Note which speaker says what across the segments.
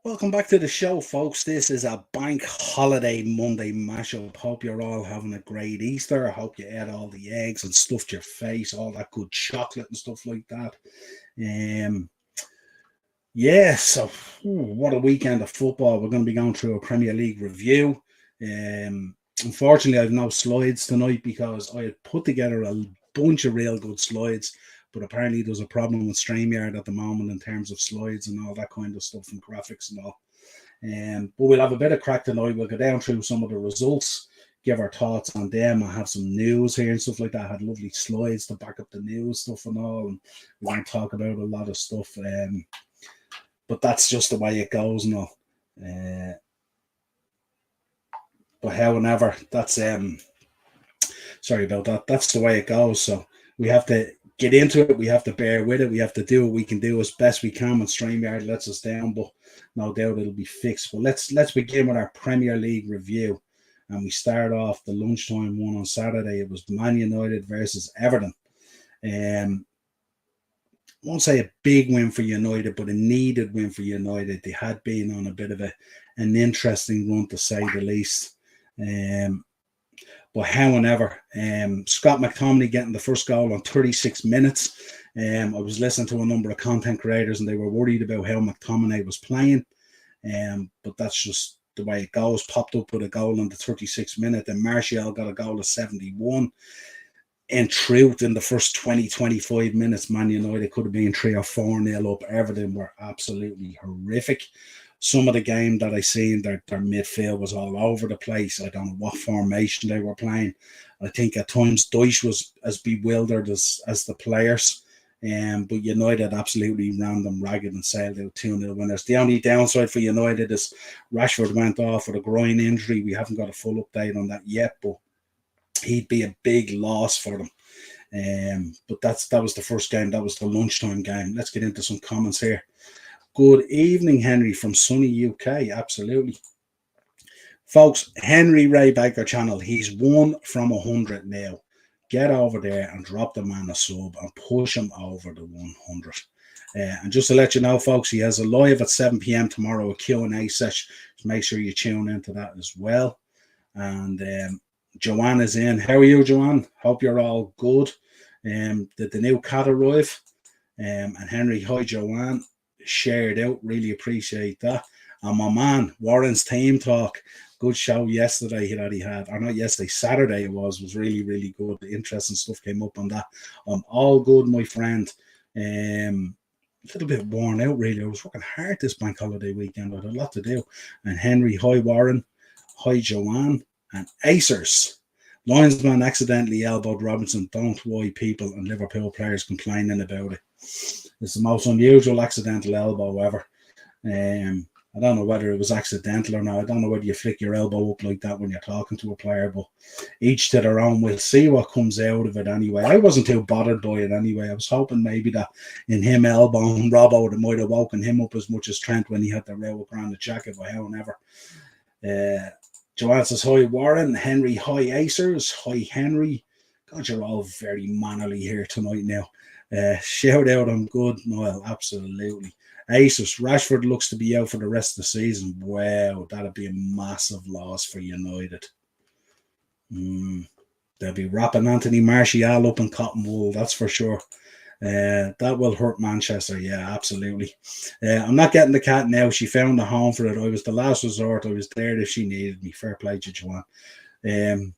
Speaker 1: Welcome back to the show, folks. This is a bank holiday Monday mashup. Hope you're all having a great Easter. I hope you ate all the eggs and stuffed your face, all that good chocolate and stuff like that. Um, what a weekend of football. We're going to be going through a Premier League review. Unfortunately, I have no slides tonight because I had put together a bunch of real good slides, but apparently there's a problem with StreamYard at the moment in terms of slides and all that kind of stuff and graphics and all. But we'll have a bit of crack tonight. We'll go down through some of the results, give our thoughts on them. I have some news here and stuff like that. I had lovely slides to back up the news stuff and all, and we're going to talk about a lot of stuff. But that's just the way it goes and all. But however, that's sorry about that. That's the way it goes. So we have to get into it. We have to bear with it. We have to do what we can do as best we can when StreamYard lets us down, but no doubt it'll be fixed. But let's begin with our Premier League review. And we start off the lunchtime one on Saturday. It was Man United versus Everton. I won't say a big win for United, but a needed win for United. They had been on a bit of an interesting run, to say the least. But however, Scott McTominay getting the first goal on 36 minutes. I was listening to a number of content creators and they were worried about how McTominay was playing. But that's just the way it goes. Popped up with a goal on the 36th minute. And Martial got a goal of 71. In truth, in the first 20-25 minutes, Man United could have been 3 or 4-0 up. Everton were absolutely horrific. Some of the game that I seen, their midfield was all over the place. I don't know what formation they were playing. I think at times Deutsch was as bewildered as the players. But United absolutely ran them ragged and sailed out 2-0 winners. The only downside for United is Rashford went off with a groin injury. We haven't got a full update on that yet, but he'd be a big loss for them. But that was the first game. That was the lunchtime game. Let's get into some comments here. Good evening, Henry from sunny UK. Absolutely. Folks, Henry Ray Baker channel. He's 1 from 100 now. Get over there and drop the man a sub and push him over the 100. And just to let you know, folks, he has a live at 7 p.m. tomorrow, a Q&A session. So make sure you tune into that as well. And Joanne is in. How are you, Joanne? Hope you're all good. Did the new cat arrive? And Henry, hi, Joanne. Shared out. Really appreciate that. And my man, Warren's Team Talk. Good show yesterday that he had. Or not yesterday, Saturday it was really, really good. Interesting stuff came up on that. All good, my friend. A little bit worn out, really. I was working hard this bank holiday weekend. I had a lot to do. And Henry, hi, Warren. Hi, Joanne. And Acers. Linesman accidentally elbowed Robertson. Don't why people and Liverpool players complaining about it. It's the most unusual accidental elbow ever. I don't know whether it was accidental or not. I don't know whether you flick your elbow up like that when you're talking to a player, but each to their own. We'll see what comes out of it anyway. I wasn't too bothered by it anyway. I was hoping maybe that in him elbowing Robbo, it might have woken him up as much as Trent when he had the row around the jacket, but however. Joanne says, hi, Warren. Henry, hi, Acers. Hi, Henry. God, you're all very mannerly here tonight now. Shout out, I'm good, Niall. Absolutely. Acers, Rashford looks to be out for the rest of the season. Wow, that'd be a massive loss for United. They'll be wrapping Anthony Martial up in cotton wool, that's for sure. That will hurt Manchester, yeah, absolutely. I'm not getting the cat now. She found a home for it. I was the last resort. I was there if she needed me. Fair play to Joanne.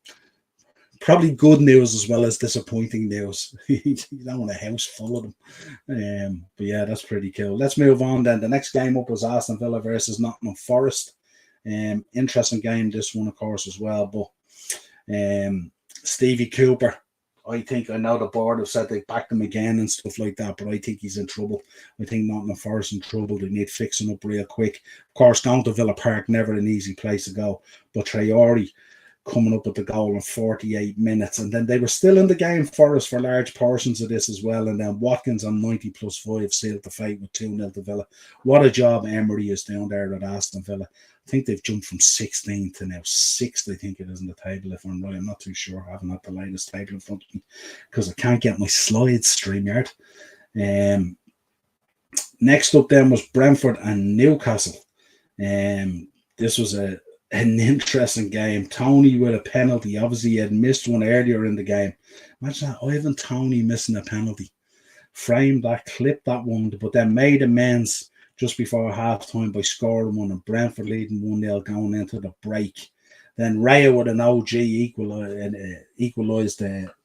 Speaker 1: Probably good news as well as disappointing news. You don't want a house full of them. But yeah, that's pretty cool. Let's move on then. The next game up was Aston Villa versus Nottingham Forest. Interesting game, this one, of course, as well. But Stevie Cooper, I think, I know the board have said they backed him again and stuff like that, but I think he's in trouble. I think Nottingham Forest in trouble. They need fixing up real quick. Of course, going to Villa Park, never an easy place to go. But Traore coming up with the goal in 48 minutes. And then they were still in the game for us for large portions of this as well. And then Watkins on 90+5 sealed the fight with 2-0 to Villa. What a job Emery is down there at Aston Villa. I think they've jumped from 16 to now 6th, I think it is in the table, if I'm right. I'm not too sure. I haven't had the latest table in front of me because I can't get my slides, StreamYard. Next up then was Brentford and Newcastle. This was an interesting game. Tony with a penalty. Obviously, he had missed one earlier in the game. Imagine that, Ivan Tony missing a penalty. Framed that, clipped that one, but then made amends just before half time by scoring one, and Brentford leading 1-0 going into the break. Then Raya with an OG equalised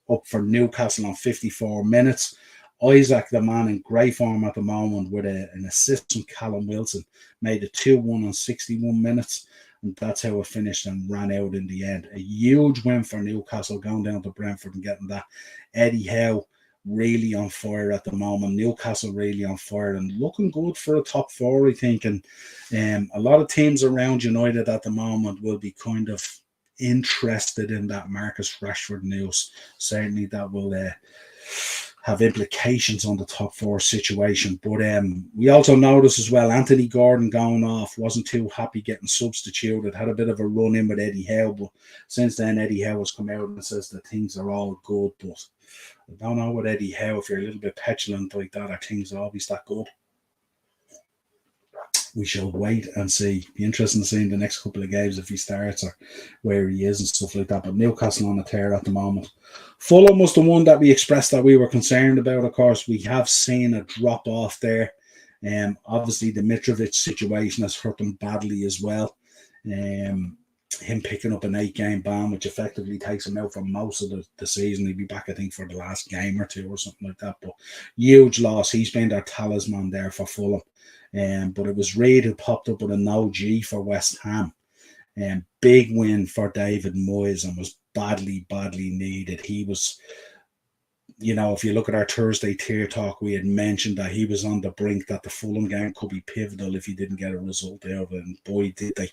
Speaker 1: up for Newcastle on 54 minutes. Isaac, the man in great form at the moment, with an assist from Callum Wilson, made it 2-1 on 61 minutes. And that's how it finished and ran out in the end. A huge win for Newcastle, going down to Brentford and getting that. Eddie Howe really on fire at the moment. Newcastle really on fire and looking good for a top four, I think. And a lot of teams around United at the moment will be kind of interested in that Marcus Rashford news. Certainly that will have implications on the top four situation. But we also noticed as well, Anthony Gordon going off, wasn't too happy getting substituted, had a bit of a run in with Eddie Howe, but since then Eddie Howe has come out and says that things are all good. But I don't know with Eddie Howe, if you're a little bit petulant like that, are things always that good? We shall wait and see. Be interesting to see in the next couple of games if he starts or where he is and stuff like that. But Newcastle on a tear at the moment. Fulham was the one that we expressed that we were concerned about. Of course, we have seen a drop off there. Obviously, the Mitrovic situation has hurt them badly as well. Him picking up an 8-game ban, which effectively takes him out for most of the season. He'll be back, I think, for the last game or two or something like that. But huge loss. He's been their talisman there for Fulham. But it was Reid who popped up with a no-G for West Ham. Big win for David Moyes and was badly needed. He was, if you look at our Thursday tier talk, we had mentioned that he was on the brink that the Fulham game could be pivotal if he didn't get a result out of it. And boy, did they.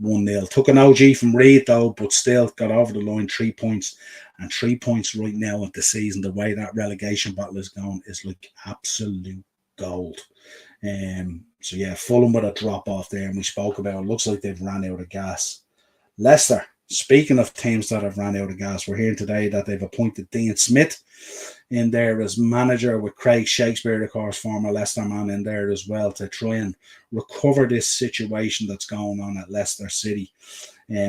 Speaker 1: 1-0. Took an OG from Reid, though, but still got over the line, 3 points. And 3 points right now at the season, the way that relegation battle is going, is like absolute gold. So yeah, Fulham with a drop off there, and we spoke about it. Looks like they've ran out of gas. Leicester, speaking of teams that have ran out of gas, we're hearing today that they've appointed Dean Smith in there as manager, with Craig Shakespeare, of course, former Leicester man, in there as well, to try and recover this situation that's going on at Leicester City.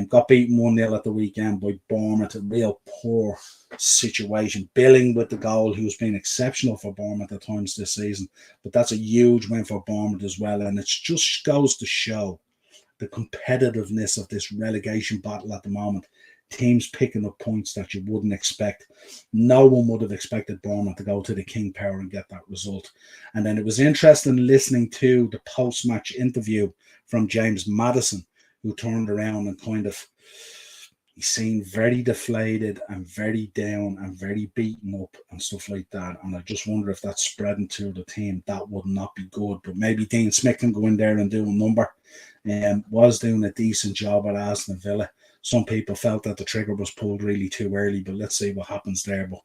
Speaker 1: Got beaten 1-0 at the weekend by Bournemouth. A real poor situation. Billing with the goal, who's been exceptional for Bournemouth at times this season. But that's a huge win for Bournemouth as well. And it just goes to show the competitiveness of this relegation battle at the moment. Teams picking up points that you wouldn't expect. No one would have expected Bournemouth to go to the King Power and get that result. And then it was interesting listening to the post-match interview from James Maddison, who turned around and kind of, he seemed very deflated and very down and very beaten up and stuff like that. And I just wonder if that's spreading to the team. That would not be good. But maybe Dean Smith can go in there and do a number. Was doing a decent job at Aston Villa. Some people felt that the trigger was pulled really too early, but let's see what happens there. But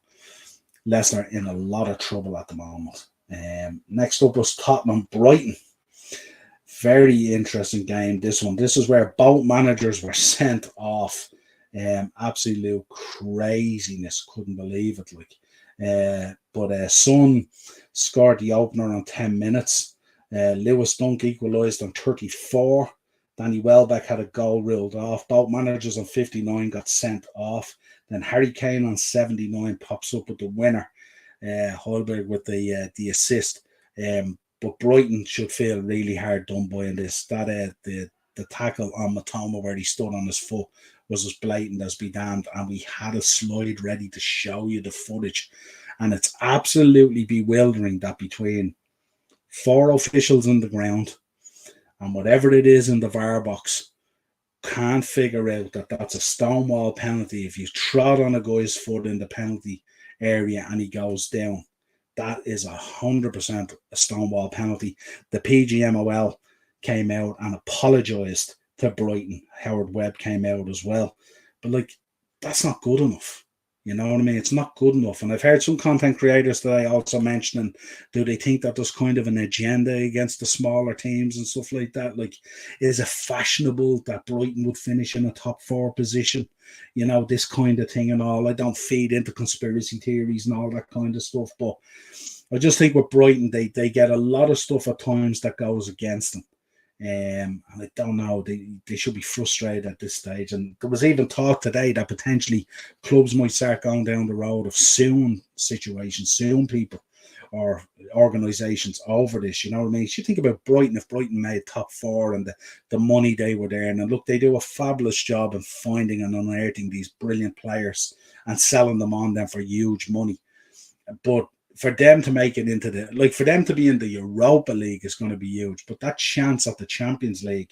Speaker 1: Leicester in a lot of trouble at the moment. Next up was Tottenham Brighton. Very interesting game, this one. This is where both managers were sent off. Absolute craziness. Couldn't believe it. But Son scored the opener on 10 minutes. Lewis Dunk equalised on 34. Danny Welbeck had a goal ruled off. Both managers on 59 got sent off. Then Harry Kane on 79 pops up with the winner. Højbjerg with the assist. But Brighton should feel really hard done by in this. That the tackle on Matoma where he stood on his foot was as blatant as be damned, and we had a slide ready to show you the footage. And it's absolutely bewildering that between 4 officials in the ground and whatever it is in the VAR box can't figure out that that's a stonewall penalty. If you trod on a guy's foot in the penalty area and he goes down, that is 100% a stonewall penalty. The PGMOL came out and apologised to Brighton. Howard Webb came out as well. But that's not good enough. You know what I mean? It's not good enough. And I've heard some content creators today also mentioning, do they think that there's kind of an agenda against the smaller teams and stuff like that? Is it fashionable that Brighton would finish in a top 4 position? This kind of thing and all. I don't feed into conspiracy theories and all that kind of stuff. But I just think with Brighton, they get a lot of stuff at times that goes against them. And I don't know, they should be frustrated at this stage. And there was even talk today that potentially clubs might start going down the road of suing situations, suing people or organisations over this. You know what I mean? You think about Brighton, if Brighton made top four and the money they were there, and look, they do a fabulous job in finding and unearthing these brilliant players and selling them on them for huge money. But for them to make it into for them to be in the Europa League is going to be huge. But that chance at the Champions League,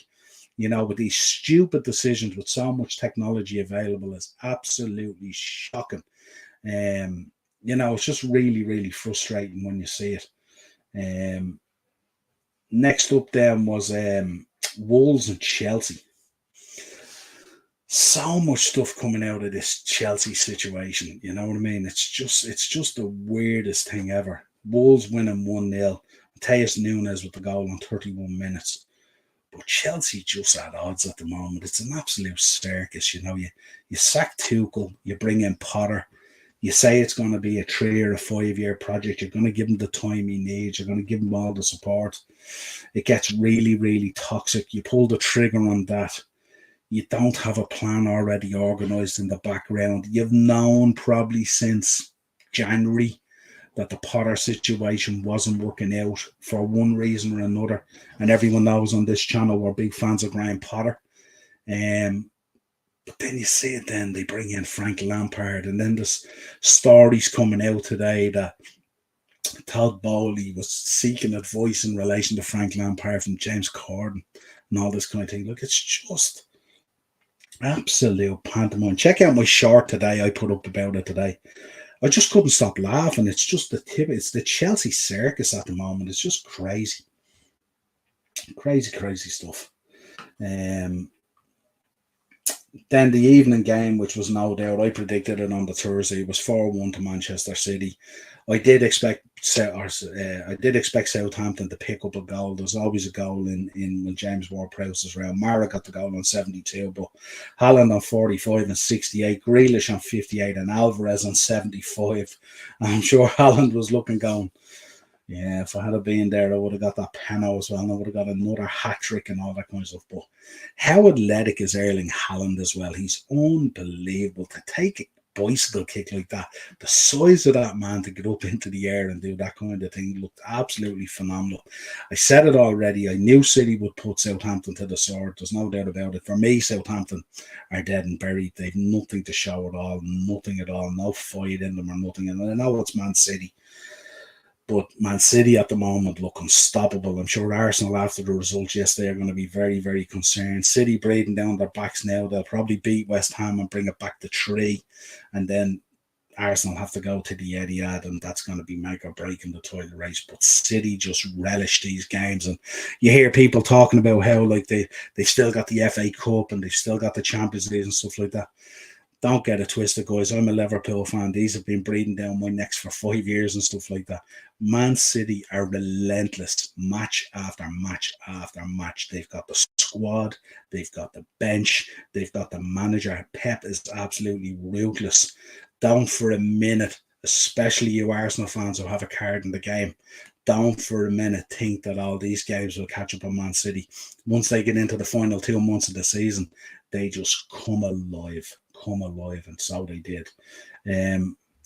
Speaker 1: with these stupid decisions with so much technology available, is absolutely shocking. It's just really, really frustrating when you see it. Next up then was Wolves and Chelsea. So much stuff coming out of this Chelsea situation. You know what I mean? It's just the weirdest thing ever. Wolves winning 1-0. Mateus Nunes with the goal on 31 minutes. But Chelsea just at odds at the moment. It's an absolute circus. You sack Tuchel, you bring in Potter. You say it's going to be a 3 or a 5 year project. You're going to give him the time he needs. You're going to give him all the support. It gets really, really toxic. You pull the trigger on that. You don't have a plan already organised in the background. You've known probably since January that the Potter situation wasn't working out for one reason or another. And everyone knows on this channel we're big fans of Graham Potter. But then you see it then, they bring in Frank Lampard. And then there's stories coming out today that Todd Bowley was seeking advice in relation to Frank Lampard from James Corden and all this kind of thing. Look, it's just absolute pantomime. Check out my short today I put up about it today. I just couldn't stop laughing. It's just it's the Chelsea circus at the moment. It's just crazy. Crazy stuff. Then the evening game, which was no doubt, I predicted it on the Thursday, it was 4-1 to Manchester City. I did expect Southampton to pick up a goal. There's always a goal in when James Ward-Prowse is around. Mara got the goal on 72, but Haaland on 45 and 68, Grealish on 58, and Alvarez on 75. I'm sure Haaland was looking going, yeah, if I had been there, I would have got that penalty as well, and I would have got another hat-trick and all that kind of stuff. But how athletic is Erling Haaland as well? He's unbelievable. To take a bicycle kick like that, the size of that man to get up into the air and do that kind of thing looked absolutely phenomenal. I said it already. I knew City would put Southampton to the sword. There's no doubt about it. For me, Southampton are dead and buried. They've nothing to show at all. Nothing at all. No fight in them or nothing. And I know it's Man City. But Man City at the moment look unstoppable. I'm sure Arsenal, after the results yesterday, are going to be very, very concerned. City breathing down their backs now. They'll probably beat West Ham and bring it back to 3. And then Arsenal have to go to the Etihad, and that's going to be make or break in the title race. But City just relish these games. And you hear people talking about how they've still got the FA Cup and they've still got the Champions League and stuff like that. Don't get it twisted, guys. I'm a Liverpool fan. These have been breathing down my necks for 5 years and stuff like that. Man City are relentless, match after match after match. They've got the squad, they've got the bench, they've got the manager. Pep is absolutely ruthless. Don't for a minute, especially you Arsenal fans who have a card in the game, don't for a minute think that all these games will catch up on Man City. Once they get into the final 2 months of the season, they just come alive, and so they did.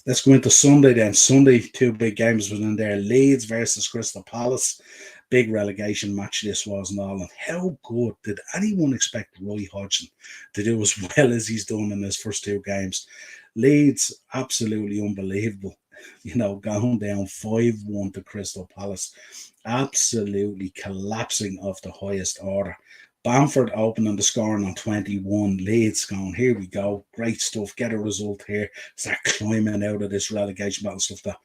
Speaker 1: Let's go into Sunday then. Sunday, 2 big games was in there. Leeds versus Crystal Palace. Big relegation match this was, and all. And how good did anyone expect Roy Hodgson to do as well as he's done in his first 2 games? Leeds, absolutely unbelievable. Going down 5-1 to Crystal Palace. Absolutely collapsing of the highest order. Bamford opening the scoring on 21. Leeds going, here we go. Great stuff. Get a result here. Start climbing out of this relegation battle stuff. But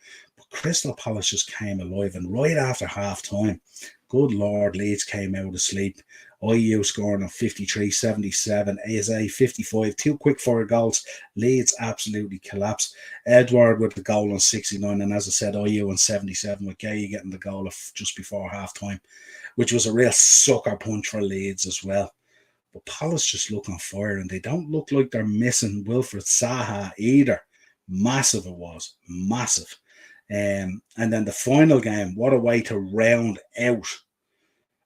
Speaker 1: Crystal Palace just came alive. And right after half time, good Lord, Leeds came out of sleep. IU scoring on 53, 77. ASA 55. 2 quick fire goals. Leeds absolutely collapsed. Edward with the goal on 69. And as I said, IU on 77 with Gay getting the goal of just before half time, which was a real sucker punch for Leeds as well. But Palace just look on fire, and they don't look like they're missing Wilfred Zaha either. Massive it was. Massive. And then the final game, what a way to round out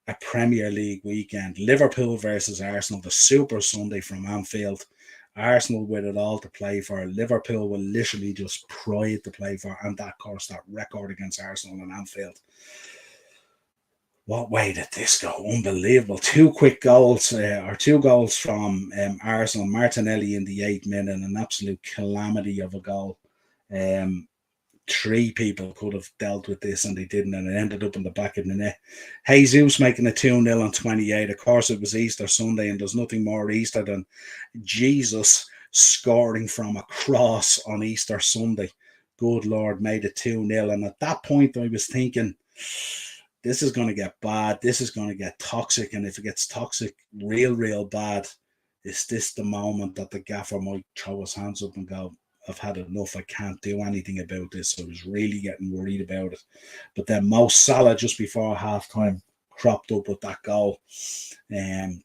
Speaker 1: a Premier League weekend. Liverpool versus Arsenal, the Super Sunday from Anfield. Arsenal with it all to play for. Liverpool will literally just pride to play for, and that, of course, that record against Arsenal and Anfield. What way did this go? Unbelievable. Two goals from Arsenal. Martinelli in the 8th minute, an absolute calamity of a goal. Three people could have dealt with this and they didn't, and it ended up in the back of the net. Jesus making a 2-0 on 28. Of course, it was Easter Sunday, and there's nothing more Easter than Jesus scoring from a cross on Easter Sunday. Good Lord, made it 2-0. And at that point, I was thinking, this is going to get bad. This is going to get toxic. And if it gets toxic real bad, is this the moment that the gaffer might throw his hands up and go, I've had enough. I can't do anything about this. So I was really getting worried about it. But then Mo Salah, just before halftime, cropped up with that goal.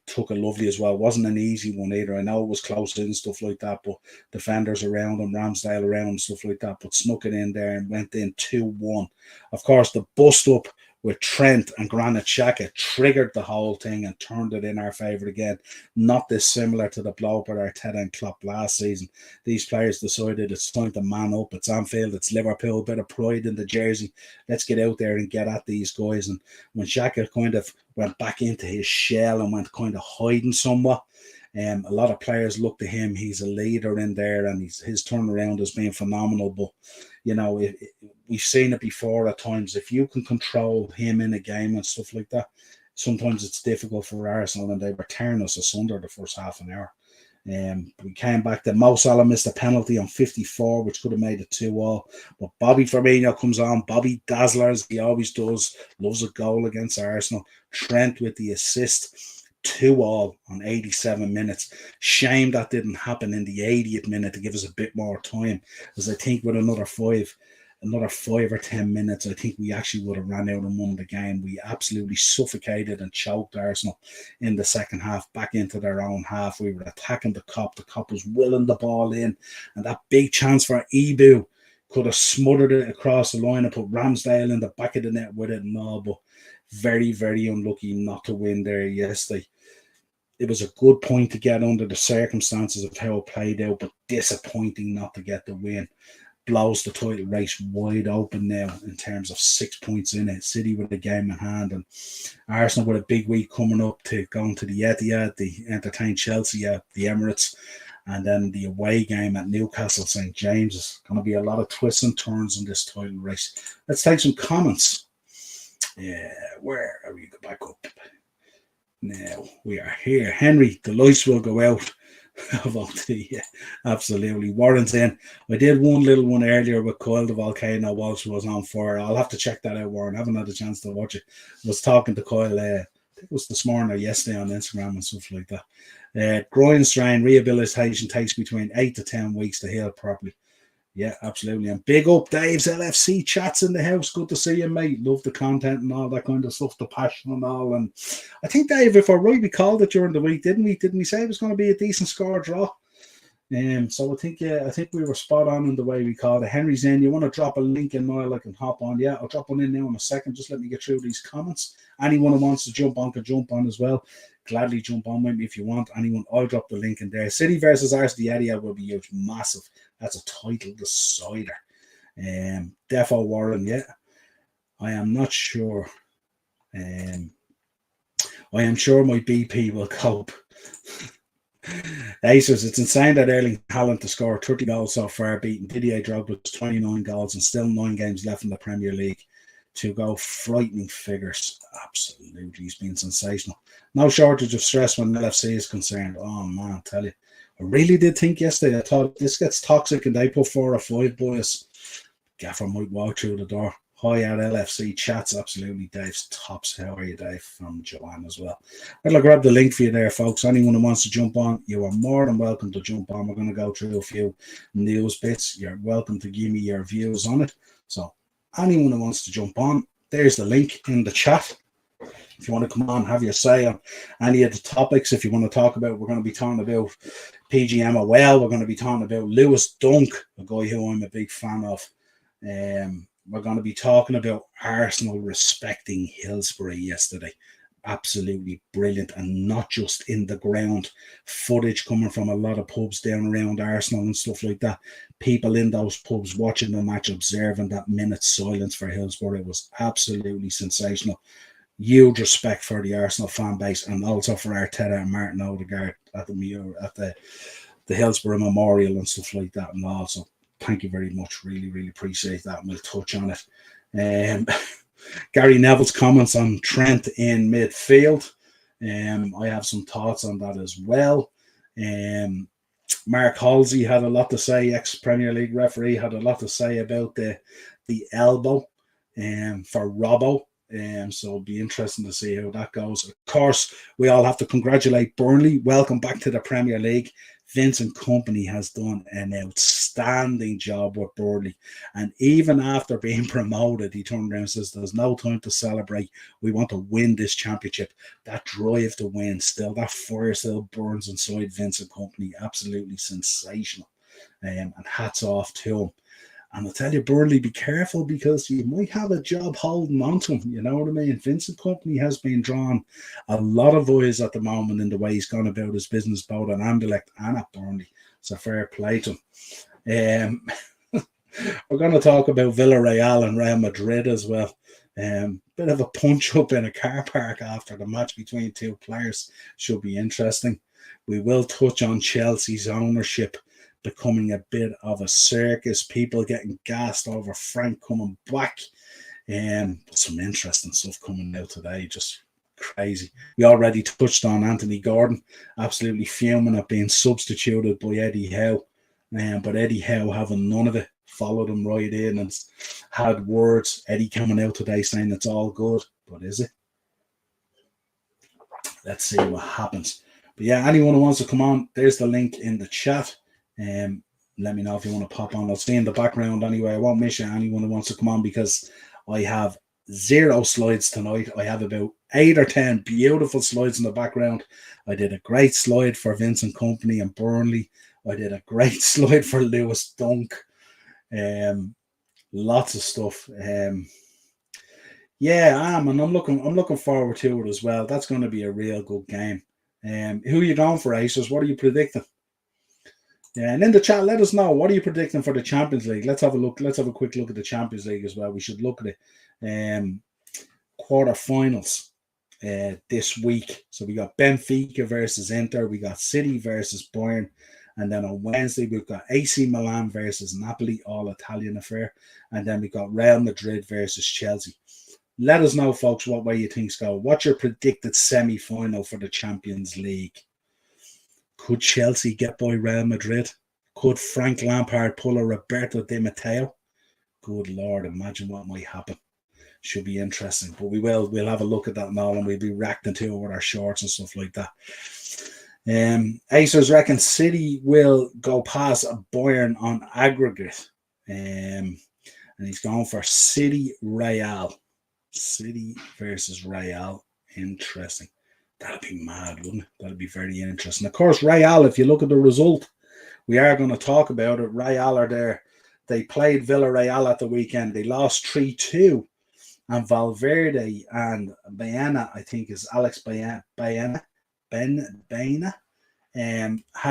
Speaker 1: Took it lovely as well. Wasn't an easy one either. I know it was close and stuff like that, but defenders around him, Ramsdale around him, stuff like that, but snuck it in there and went in 2-1. Of course, the bust up with Trent and Granit Xhaka triggered the whole thing and turned it in our favour again. Not dissimilar to the blow by Arteta and Klopp last season. These players decided it's time to man up. It's Anfield, it's Liverpool, a bit of pride in the jersey. Let's get out there and get at these guys. And when Xhaka kind of went back into his shell and went kind of hiding somewhat, a lot of players look to him. He's a leader in there, and his turnaround has been phenomenal. But you know, we've seen it before at times. If you can control him in a game and stuff like that, sometimes it's difficult for Arsenal, and they were tearing us asunder the first half an hour. We came back. The Mo Salah missed a penalty on 54, which could have made it 2-2. But Bobby Firmino comes on. Bobby Dazzler, as he always does, loves a goal against Arsenal. Trent with the assist. 2-2 on 87 minutes. Shame that didn't happen in the 80th minute to give us a bit more time, because I think with another 5 or 10 minutes, I think we actually would have ran out and won the game. We absolutely suffocated and choked Arsenal in the second half, back into their own half. We were attacking the Kop. The Kop was willing the ball in, and that big chance for Ibu could have smothered it across the line and put Ramsdale in the back of the net with it and all, but very unlucky not to win there yesterday. It was a good point to get under the circumstances of how it played out, but disappointing not to get the win. Blows the title race wide open now in terms of 6 points in it. City with a game in hand, and Arsenal with a big week coming up to go into the Etihad, the entertain Chelsea at the Emirates, and then the away game at Newcastle St. James. Is going to be a lot of twists and turns in this title race. Let's take some comments. Yeah, where are we? Go back up. Now we are here. Henry, the lights will go out. Absolutely. Warren's in. I did one little one earlier with Kyle the Volcano whilst was on fire. I'll have to check that out, Warren. I haven't had a chance to watch it. I was talking to Kyle, I think it was this morning or yesterday on Instagram and stuff like that. Groin strain rehabilitation takes between 8 to 10 weeks to heal properly. Yeah, absolutely. And big up Dave's LFC chats in the house. Good to see you, mate. Love the content and all that kind of stuff, the passion and all. And I think, Dave, if I right, we called it during the week, didn't we? Didn't we say it was going to be a decent score draw? So I think we were spot on in the way we called it. Henry's in. You want to drop a link in, Niall? I can hop on. Yeah, I'll drop one in now in a second. Just let me get through these comments. Anyone who wants to jump on can jump on as well. Gladly jump on with me if you want. Anyone, I'll drop the link in there. City versus Arsenal, the Etihad will be huge, massive. That's a title decider. Defo Warren, yeah. I am not sure. I am sure my BP will cope. Acers, it's insane that Erling Haaland to score 30 goals so far, beating Didier Drogba's 29 goals and still 9 games left in the Premier League to go. Frightening figures. Absolutely, he's been sensational. No shortage of stress when LFC is concerned. Oh man, I tell you. I really did think yesterday, I thought this gets toxic and they put 4 or 5 boys. Gaffer might walk through the door. Hi at LFC chats, absolutely. Dave's tops. How are you, Dave? From Joanne as well. I'll grab the link for you there, folks. Anyone who wants to jump on, you are more than welcome to jump on. We're going to go through a few news bits. You're welcome to give me your views on it. So anyone who wants to jump on, there's the link in the chat. If you want to come on, have your say on any of the topics. If you want to talk about, we're going to be talking about PGMOL. We're going to be talking about Lewis Dunk, a guy who I'm a big fan of. We're going to be talking about Arsenal respecting Hillsbury yesterday. absolutely brilliant, and not just in the ground. Footage coming from a lot of pubs down around Arsenal and stuff like that. People in those pubs watching the match, observing that minute's silence for Hillsborough. It was absolutely sensational. Huge respect for the Arsenal fan base, and also for Arteta and Martin Odegaard at the Hillsborough Memorial and stuff like that. And also, thank you very much. Really, really appreciate that. And we'll touch on it. Gary Neville's comments on Trent in midfield. I have some thoughts on that as well. Mark Halsey had a lot to say, ex-Premier League referee, had a lot to say about the elbow for Robbo. So it'll be interesting to see how that goes. Of course, we all have to congratulate Burnley. Welcome back to the Premier League. Vincent Kompany has done an outstanding job with Burnley. And even after being promoted, he turned around and says, there's no time to celebrate. We want to win this championship. That drive to win still, that fire still burns inside Vincent Kompany. Absolutely sensational. And hats off to him. And I'll tell you, Burnley, be careful, because you might have a job holding on to him. You know what I mean? Vincent Kompany has been drawn a lot of eyes at the moment in the way he's gone about his business, both at Anderlecht and at Burnley. So fair play to him. We're going to talk about Villarreal and Real Madrid as well. Bit of a punch-up in a car park after the match between two players. Should be interesting. We will touch on Chelsea's ownership becoming a bit of a circus, people getting gassed over Frank coming back, and some interesting stuff coming out today, just crazy. We already touched on Anthony Gordon, absolutely fuming at being substituted by Eddie Howe, but Eddie Howe having none of it, followed him right in and had words. Eddie coming out today saying it's all good, but is it? Let's see what happens. But yeah, anyone who wants to come on, there's the link in the chat. Let me know if you want to pop on. I'll stay in the background anyway. I won't miss you, anyone who wants to come on, because I have 0 slides tonight. I have about 8 or 10 beautiful slides in the background. I did a great slide for Vincent Kompany and Burnley. I did a great slide for Lewis Dunk. Lots of stuff. Yeah, I am, and I'm looking forward to it as well. That's going to be a real good game. Who are you going for, Acers? What are you predicting? Yeah, and in the chat, let us know, what are you predicting for the Champions League? Let's have a look. Let's have a quick look at the Champions League as well. We should look at it. Quarterfinals this week. So we got Benfica versus Inter. We got City versus Bayern. And then on Wednesday, we've got AC Milan versus Napoli, all Italian affair. And then we got Real Madrid versus Chelsea. Let us know, folks, what way you think's go. What's your predicted semi-final for the Champions League? Could Chelsea get by Real Madrid? Could Frank Lampard pull a Roberto Di Matteo? Good Lord, imagine what might happen. Should be interesting. But we'll have a look at that now, and we'll be reacting to it with our shorts and stuff like that. Acers reckon City will go past Bayern on aggregate. And he's going for City Real. City versus Real. Interesting. That'd be mad, wouldn't it? That'd be very interesting. Of course, Real, if you look at the result, we are going to talk about it. Real are there. They played Villarreal at the weekend. They lost 3-2. And Valverde and Baena, I think is Alex Baena, had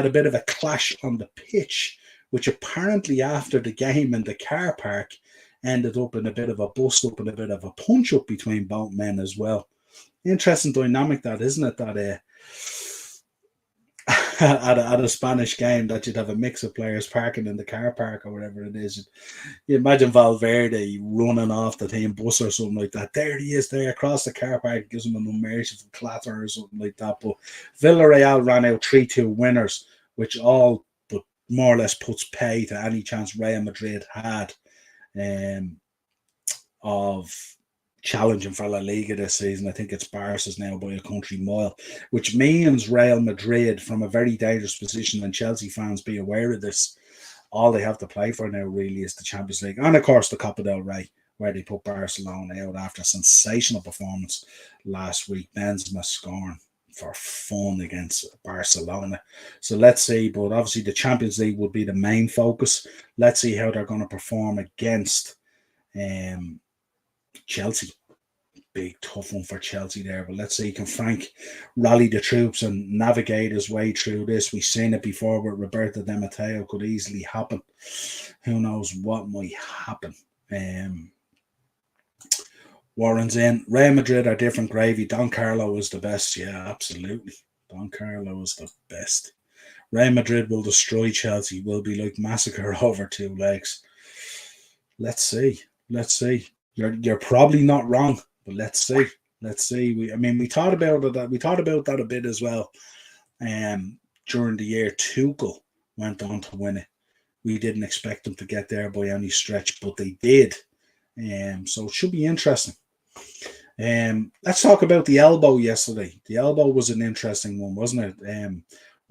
Speaker 1: a bit of a clash on the pitch, which apparently after the game in the car park ended up in a bit of a bust-up and a bit of a punch-up between both men as well. Interesting dynamic, that, isn't it? That at a Spanish game, that you'd have a mix of players parking in the car park or whatever it is. You imagine Valverde running off the team bus or something like that. There he is, there across the car park, gives him an unmerciful clatter or something like that. But Villarreal ran out 3-2 winners, which all but more or less puts pay to any chance Real Madrid had of challenging for La Liga this season. I think it's Barca's now by a country mile, which means Real Madrid from a very dangerous position, and Chelsea fans be aware of this. All they have to play for now really is the Champions League, and of course the Copa del Rey, where they put Barcelona out after a sensational performance last week. Benzema scoring for fun against Barcelona. So let's see, but obviously the Champions League will be the main focus. Let's see how they're going to perform against Chelsea. big, tough one for Chelsea there. But let's see, can Frank rally the troops and navigate his way through this? We've seen it before with Roberto Di Matteo. Could easily happen. Who knows what might happen? Warren's in. Real Madrid are different gravy. Don Carlo is the best. Yeah, absolutely. Don Carlo is the best. Real Madrid will destroy Chelsea. Will be like massacre over 2 legs. Let's see. Let's see. You're probably not wrong, but let's see. Let's see. We thought about it. We thought about that a bit as well. During the year, Tuchel went on to win it. We didn't expect them to get there by any stretch, but they did. So it should be interesting. Let's talk about the elbow yesterday. The elbow was an interesting one, wasn't it?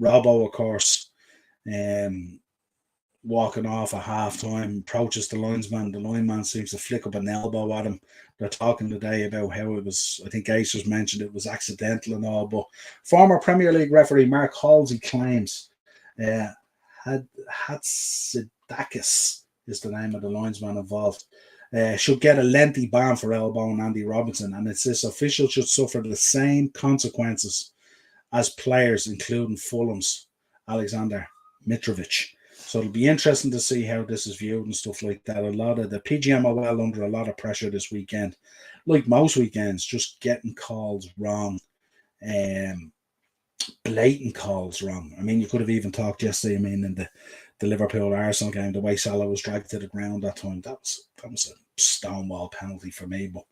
Speaker 1: Robbo, of course, walking off at half-time, approaches the linesman. The lineman seems to flick up an elbow at him. They're talking today about how it was, I think Acer's mentioned it was accidental and all, but former Premier League referee Mark Halsey claims Hatzidakis is the name of the linesman involved. Should get a lengthy ban for elbowing Andy Robertson, and it says officials should suffer the same consequences as players, including Fulham's Alexander Mitrovic. So it'll be interesting to see how this is viewed and stuff like that. A lot of the PGM are well under a lot of pressure this weekend, like most weekends, just getting calls wrong, blatant calls wrong. I mean, you could have even talked yesterday. I mean, in the Liverpool Arsenal game, the way Salah was dragged to the ground that time, that was a stonewall penalty for me, but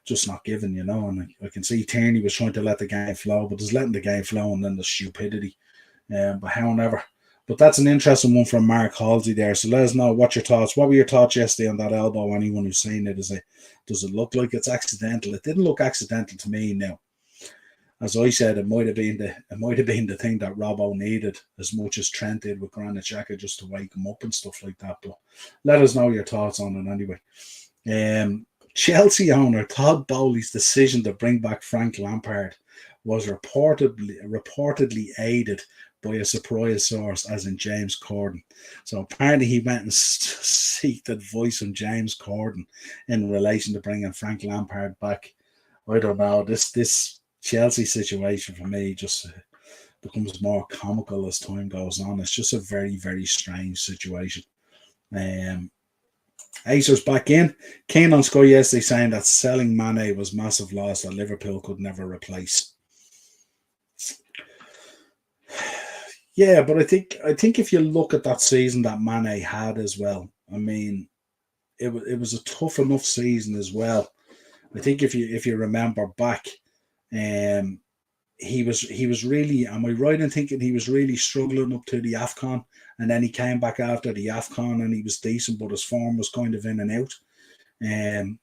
Speaker 1: just not given, you know. And I can see Tierney was trying to let the game flow, but just letting the game flow and then the stupidity. But however, but that's an interesting one from Mark Halsey there. So let us know what your thoughts. What were your thoughts yesterday on that elbow? Anyone who's seen it, does it look like it's accidental? It didn't look accidental to me now. As I said, it might have been the thing that Robbo needed as much as Trent did with Granit Xhaka, just to wake him up and stuff like that. But let us know your thoughts on it anyway. Chelsea owner Todd Bowley's decision to bring back Frank Lampard was reportedly aided by a surprise source, as in James Corden. So apparently he went and sought advice from James Corden in relation to bringing Frank Lampard back. I don't know. This Chelsea situation for me just becomes more comical as time goes on. It's just a very, very strange situation. Acer's back in. Kane on Sky yesterday saying that selling Mane was massive loss that Liverpool could never replace. Yeah, but I think if you look at that season that Mane had as well, I mean, it was a tough enough season as well. I think if you remember back, he was really, am I right in thinking he was really struggling up to the AFCON, and then he came back after the AFCON and he was decent, but his form was kind of in and out. And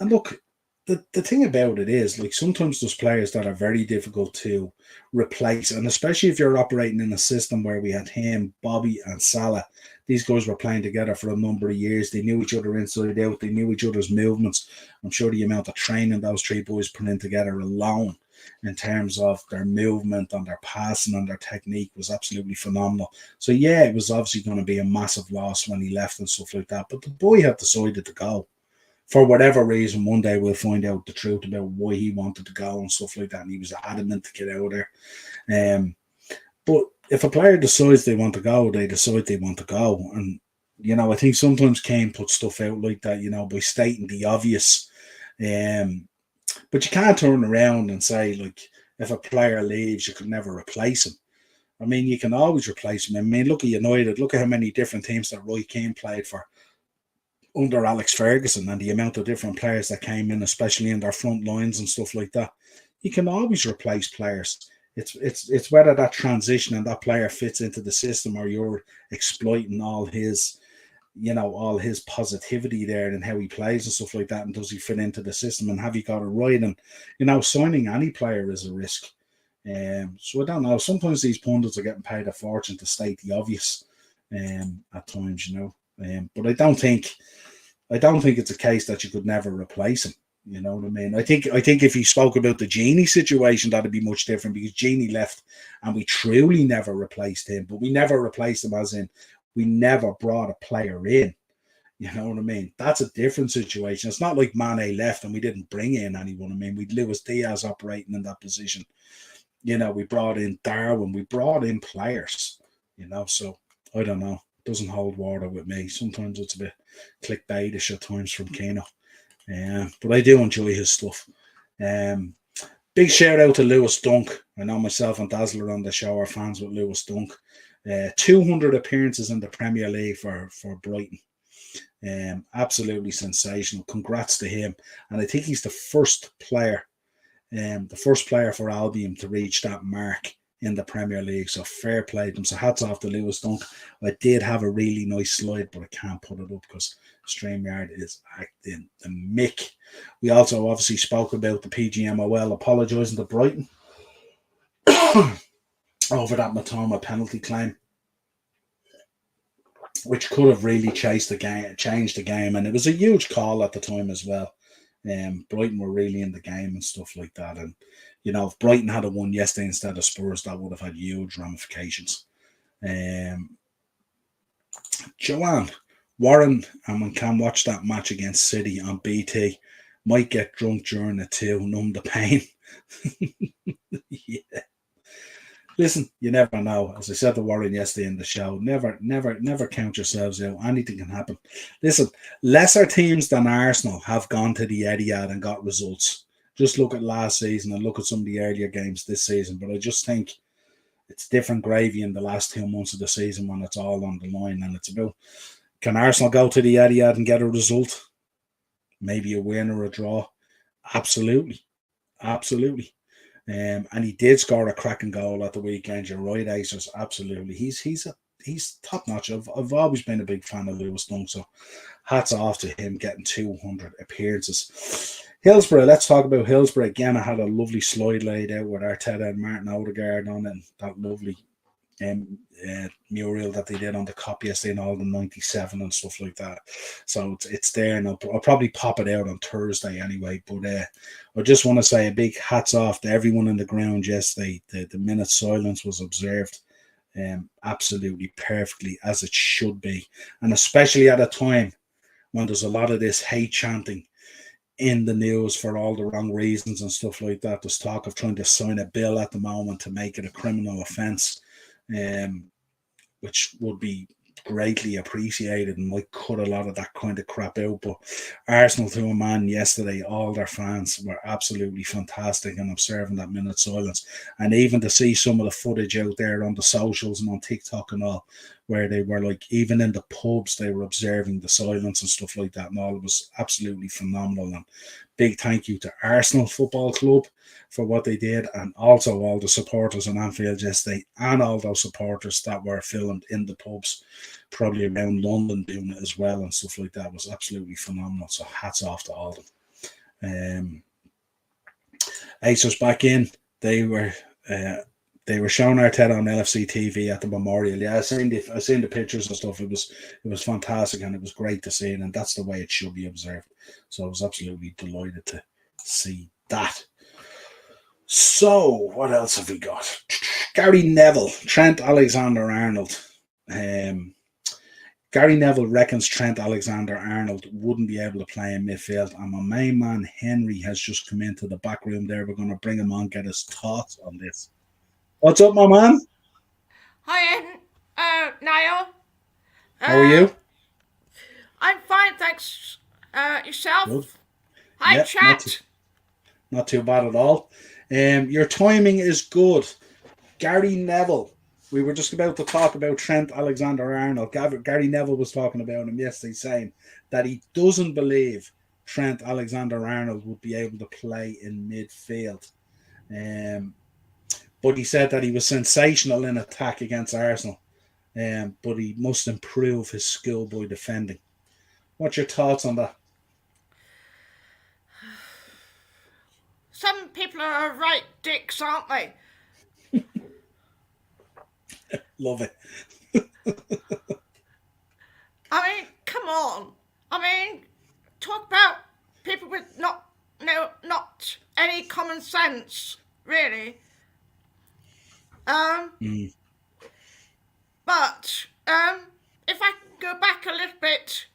Speaker 1: look, the thing about it is, like, sometimes there's players that are very difficult to replace, and especially if you're operating in a system where we had him, Bobby, and Salah. These guys were playing together for a number of years. They knew each other inside out. They knew each other's movements. I'm sure the amount of training those three boys put in together alone, in terms of their movement and their passing and their technique, was absolutely phenomenal. So yeah, it was obviously going to be a massive loss when he left and stuff like that. But the boy had decided to go. For whatever reason, one day we'll find out the truth about why he wanted to go and stuff like that. And he was adamant to get out of there. But if a player decides they want to go, they decide they want to go. And, you know, I think sometimes Kane puts stuff out like that, you know, by stating the obvious. But you can't turn around and say, like, if a player leaves, you could never replace him. I mean, you can always replace him. I mean, look at United. Look at how many different teams that Roy Keane played for under Alex Ferguson, and the amount of different players that came in, especially in their front lines and stuff like that. You can always replace players. It's whether that transition and that player fits into the system, or you're exploiting all his positivity there and how he plays and stuff like that, and does he fit into the system, and have you got it right? And, you know, signing any player is a risk. So I don't know. Sometimes these pundits are getting paid a fortune to state the obvious at times, you know. But I don't think it's a case that you could never replace him. You know what I mean? I think if he spoke about the Genie situation, that'd be much different, because Genie left and we truly never replaced him. But we never replaced him as in we never brought a player in. You know what I mean? That's a different situation. It's not like Mane left and we didn't bring in anyone. I mean, we had Luis Diaz operating in that position. We brought in Darwin, we brought in players, so I don't know. It doesn't hold water with me. Sometimes it's a bit clickbaitish at times from Kano. But I do enjoy his stuff. Big shout out to Lewis Dunk. I know myself and Dazzler on the show are fans with Lewis Dunk. 200 appearances in the Premier League for Brighton. Absolutely sensational. Congrats to him. And I think he's the first player for Albion to reach that mark in the Premier League. So fair play to them. So hats off to Lewis Dunk. I did have a really nice slide, but I can't put it up because StreamYard is acting the mick. We also obviously spoke about the PGMOL apologising to Brighton over that Matoma penalty claim, which could have really changed the game. And it was a huge call at the time as well. Brighton were really in the game and stuff like that. And, if Brighton had won yesterday instead of Spurs, that would have had huge ramifications. Joanne, Warren and can watch that match against City on BT. Might get drunk during it too, numb the pain. Yeah. Listen, you never know. As I said to Warren yesterday in the show, never count yourselves out. Anything can happen. Listen, lesser teams than Arsenal have gone to the Etihad and got results. Just look at last season and look at some of the earlier games this season. But I just think it's different gravy in the last 2 months of the season when it's all on the line. And it's about, can Arsenal go to the Etihad and get a result? Maybe a win or a draw? Absolutely. Absolutely. And he did score a cracking goal at the weekend. You're right, Acers. Absolutely. He's top notch. I've always been a big fan of Lewis Dunk, so hats off to him getting 200 appearances. Hillsborough, let's talk about Hillsborough. Again, I had a lovely slide laid out with Arteta and Martin Odegaard on it, and that lovely mural that they did on the cop yesterday and all the 97 and stuff like that. So it's there, and I'll probably pop it out on Thursday anyway. But I just want to say a big hats off to everyone in the ground yesterday. The minute silence was observed absolutely perfectly, as it should be, and especially at a time when there's a lot of this hate chanting in the news for all the wrong reasons and stuff like that. There's talk of trying to sign a bill at the moment to make it a criminal offence, which would be greatly appreciated and might cut a lot of that kind of crap out. But Arsenal to a man yesterday, all their fans were absolutely fantastic in observing that minute silence. And even to see some of the footage out there on the socials and on TikTok and all, where they were like, even in the pubs, they were observing the silence and stuff like that. And all, it was absolutely phenomenal. And big thank you to Arsenal Football Club for what they did, and also all the supporters in Anfield yesterday, and all those supporters that were filmed in the pubs, probably around London doing it as well and stuff like that. It was absolutely phenomenal. So hats off to all of them. Acers back in. They were showing Arteta on LFC TV at the Memorial. Yeah, I seen the pictures and stuff. It was fantastic, and it was great to see it, and that's the way it should be observed. So I was absolutely delighted to see that. So what else have we got? Gary Neville, Trent Alexander-Arnold. Gary Neville reckons Trent Alexander-Arnold wouldn't be able to play in midfield, and my main man Henry has just come into the back room there. We're going to bring him on, get his thoughts on this. What's up, my man?
Speaker 2: Hi, Niall.
Speaker 1: How are you?
Speaker 2: I'm fine, thanks. Yourself?
Speaker 1: Good.
Speaker 2: Hi,
Speaker 1: Yep,
Speaker 2: chat.
Speaker 1: not too bad at all. Your timing is good. Gary Neville. We were just about to talk about Trent Alexander-Arnold. Gary Neville was talking about him yesterday, saying that he doesn't believe Trent Alexander-Arnold would be able to play in midfield. But he said that he was sensational in attack against Arsenal, but he must improve his schoolboy defending. What's your thoughts on that?
Speaker 2: Some people are right dicks, aren't they?
Speaker 1: Love it.
Speaker 2: I mean, come on. I mean, talk about people with not any common sense, really. But if I can go back a little bit,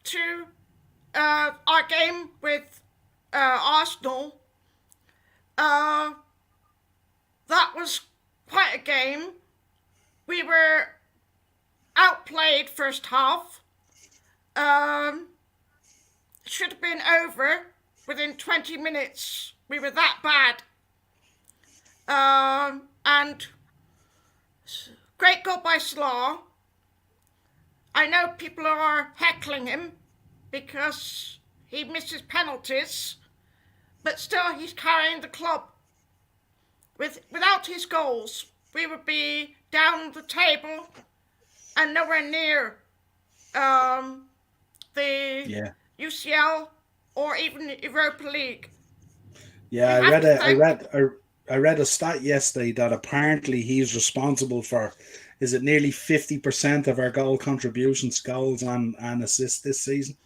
Speaker 2: to our game with Arsenal. That was quite a game. We were outplayed first half. Should have been over within 20 minutes. We were that bad. And great goal by Slaw. I know people are heckling him because he misses penalties, but still he's carrying the club. Without his goals, we would be down the table and nowhere near the UCL or even Europa League.
Speaker 1: Yeah, I read a stat yesterday that apparently he's responsible for, is it nearly 50% of our goal contributions, goals and assists this season?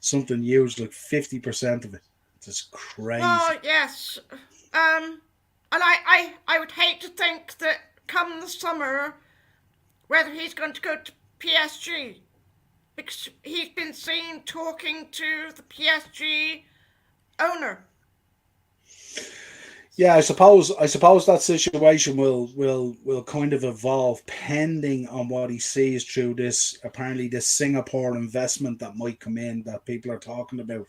Speaker 1: Something huge, like 50% of it. It's just crazy.
Speaker 2: Well, yes. And I would hate to think that come the summer, whether he's going to go to PSG, because he's been seen talking to the PSG owner.
Speaker 1: Yeah, I suppose that situation will kind of evolve pending on what he sees through this Singapore investment that might come in that people are talking about.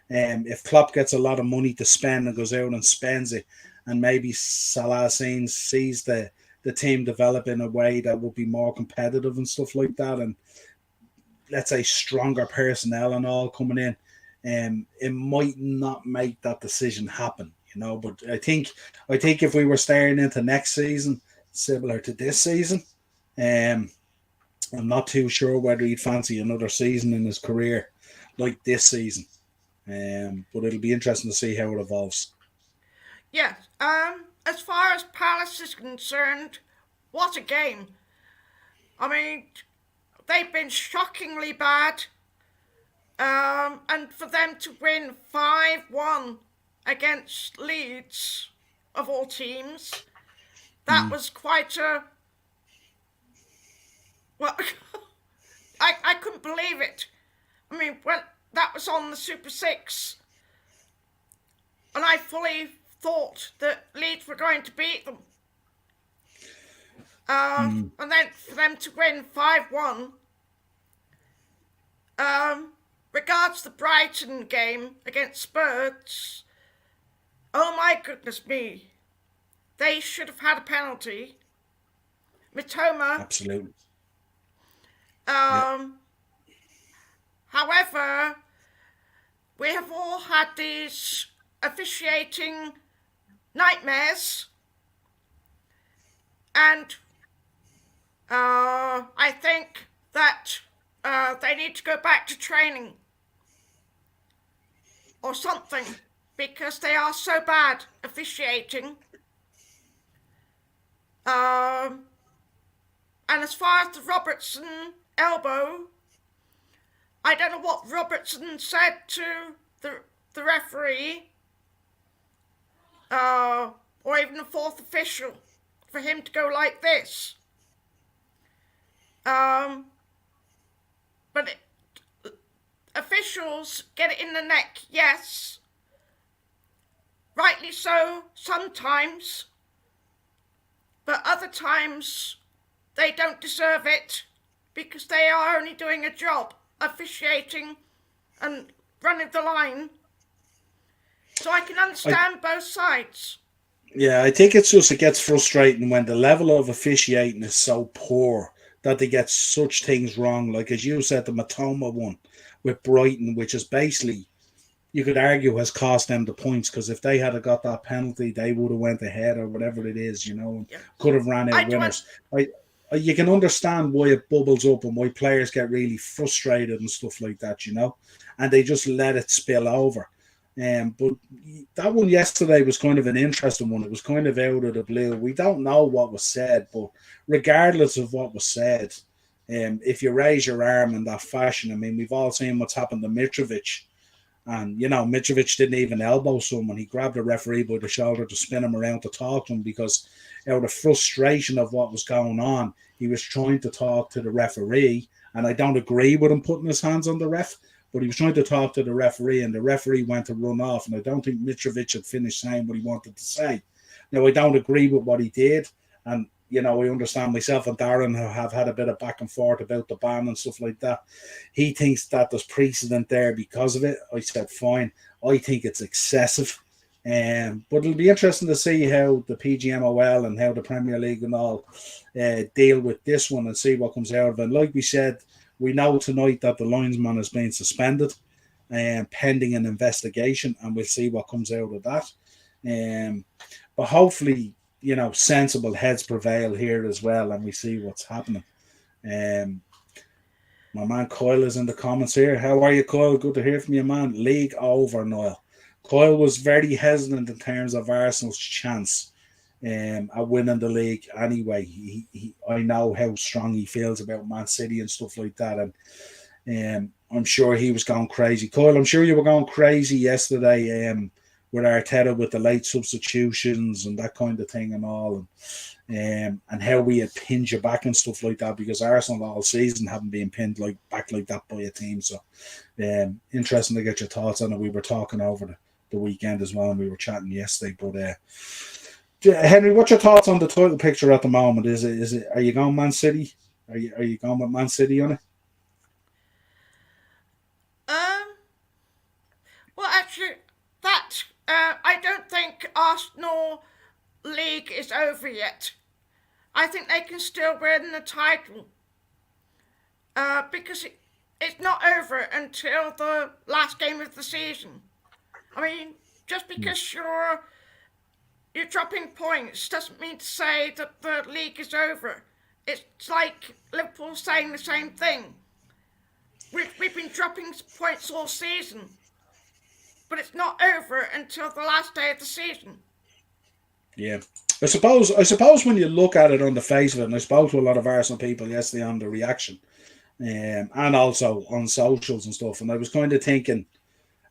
Speaker 1: If Klopp gets a lot of money to spend and goes out and spends it, and maybe Salah sees the team develop in a way that will be more competitive and stuff like that, and let's say stronger personnel and all coming in, it might not make that decision happen. But I think if we were staring into next season, similar to this season, I'm not too sure whether he'd fancy another season in his career like this season. But it'll be interesting to see how it evolves.
Speaker 2: Yes. As far as Palace is concerned, what a game. I mean, they've been shockingly bad. And for them to win 5-1 against Leeds, of all teams, that was quite a... Well, I couldn't believe it. I mean, when that was on the Super 6, and I fully thought that Leeds were going to beat them. And then for them to win 5-1, regards the Brighton game against Spurs, oh my goodness me, they should have had a penalty. Mitoma.
Speaker 1: Absolutely.
Speaker 2: However, we have all had these officiating nightmares, and I think that they need to go back to training or something, because they are so bad officiating. And as far as the Robertson elbow, I don't know what Robertson said to the referee or even the fourth official for him to go like this. But officials get it in the neck, yes. Rightly so, sometimes. But other times, they don't deserve it because they are only doing a job, officiating and running the line. So I can understand both sides.
Speaker 1: Yeah, I think it gets frustrating when the level of officiating is so poor that they get such things wrong. Like, as you said, the Matoma one with Brighton, which is basically, you could argue, has cost them the points, because if they had got that penalty, they would have went ahead or whatever it is, could have ran out winners. You can understand why it bubbles up and why players get really frustrated and stuff like that, and they just let it spill over. But that one yesterday was kind of an interesting one. It was kind of out of the blue. We don't know what was said, but regardless of what was said, if you raise your arm in that fashion, I mean, we've all seen what's happened to Mitrovic. And, Mitrovic didn't even elbow someone. He grabbed the referee by the shoulder to spin him around to talk to him, because out of frustration of what was going on, he was trying to talk to the referee And I don't agree with him putting his hands on the ref, but he was trying to talk to the referee, and the referee went to run off. And I don't think Mitrovic had finished saying what he wanted to say. Now, I don't agree with what he did. And, I understand myself and Darren have had a bit of back and forth about the ban and stuff like that. He thinks that there's precedent there because of it. I said, fine. I think it's excessive. But it'll be interesting to see how the PGMOL and how the Premier League and all deal with this one and see what comes out of it. And like we said, we know tonight that the linesman has been suspended pending an investigation, and we'll see what comes out of that. But hopefully, sensible heads prevail here as well, and we see what's happening. My man Kyle is in the comments here. How are you, Kyle? Good to hear from you, man. League over, Niall. Kyle was very hesitant in terms of Arsenal's chance at winning the league anyway. I know how strong he feels about Man City and stuff like that, and I'm sure he was going crazy. Kyle, I'm sure you were going crazy yesterday with Arteta with the late substitutions and that kind of thing and all, and how we had pinned you back and stuff like that, because Arsenal all season haven't been pinned back like that by a team. So interesting to get your thoughts on it. We were talking over the weekend as well, and we were chatting yesterday. But Henry, what's your thoughts on the title picture at the moment? Is it are you going Man City? Are you going with Man City on it?
Speaker 2: Well, actually, I don't think Arsenal league is over yet. I think they can still win the title because it's not over until the last game of the season. I mean, just because you're dropping points doesn't mean to say that the league is over. It's like Liverpool saying the same thing. We've been dropping points all season, but it's not over until the last day of the season.
Speaker 1: Yeah. I suppose when you look at it on the face of it, and I spoke to a lot of Arsenal people yesterday on the reaction, and also on socials and stuff, and I was kind of thinking,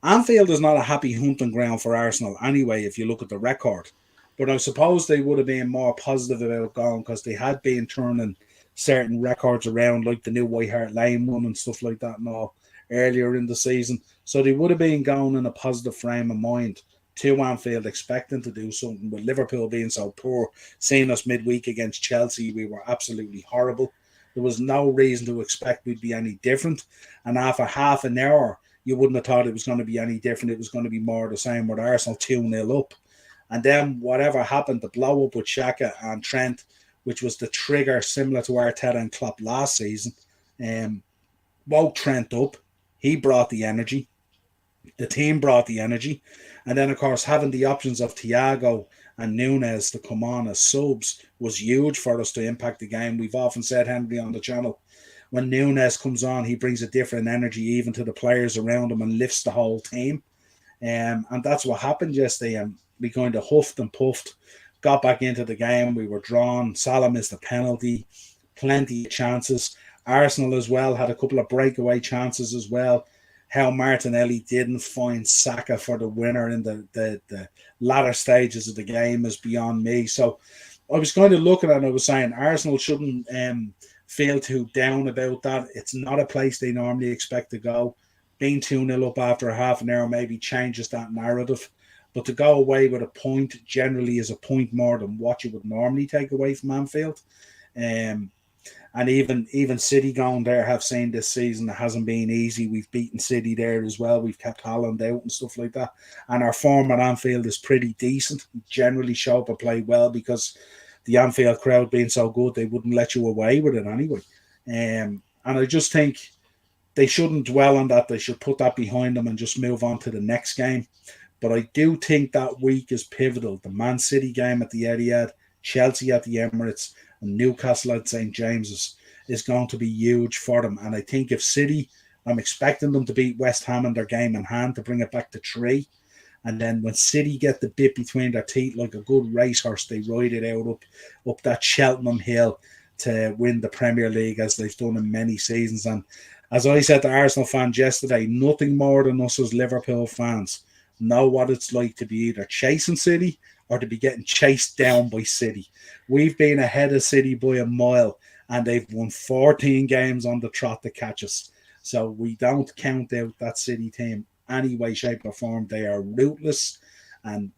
Speaker 1: Anfield is not a happy hunting ground for Arsenal anyway, if you look at the record. But I suppose they would have been more positive about going because they had been turning certain records around, like the new White Hart Lane one and stuff like that and all earlier in the season. So they would have been going in a positive frame of mind to Anfield, expecting to do something. With Liverpool being so poor, seeing us midweek against Chelsea, we were absolutely horrible. There was no reason to expect we'd be any different. And after half an hour, you wouldn't have thought it was going to be any different. It was going to be more the same with Arsenal 2-0 up. And then whatever happened, the blow up with Xhaka and Trent, which was the trigger similar to Arteta and Klopp last season, woke Trent up. He brought the energy. The team brought the energy. And then, of course, having the options of Thiago and Nunes to come on as subs was huge for us to impact the game. We've often said, Henry, on the channel, when Nunes comes on, he brings a different energy even to the players around him and lifts the whole team. And that's what happened yesterday. And we kind of huffed and puffed, got back into the game. We were drawn. Salah missed a penalty, plenty of chances. Arsenal as well had a couple of breakaway chances as well. How Martinelli didn't find Saka for the winner in the latter stages of the game is beyond me. So I was kind of looking at it and I was saying Arsenal shouldn't feel too down about that. It's not a place they normally expect to go. Being 2-0 up after a half an hour maybe changes that narrative. But to go away with a point generally is a point more than what you would normally take away from Anfield. And even City going there have seen this season it hasn't been easy. We've beaten City there as well. We've kept Haaland out and stuff like that. And our form at Anfield is pretty decent. We generally show up and play well because the Anfield crowd being so good, they wouldn't let you away with it anyway. And I just think they shouldn't dwell on that. They should put that behind them and just move on to the next game. But I do think that week is pivotal. The Man City game at the Etihad, Chelsea at the Emirates, and Newcastle at St. James's is going to be huge for them. And I think if City, I'm expecting them to beat West Ham in their game in hand to bring it back to 3. And then when City get the bit between their teeth like a good racehorse, they ride it out up that Cheltenham hill to win the Premier League as they've done in many seasons. And as I said to Arsenal fans yesterday, nothing more than us as Liverpool fans know what it's like to be either chasing City or to be getting chased down by City. We've been ahead of City by a mile, and they've won 14 games on the trot to catch us. So we don't count out that City team any way, shape, or form. They are ruthless. And,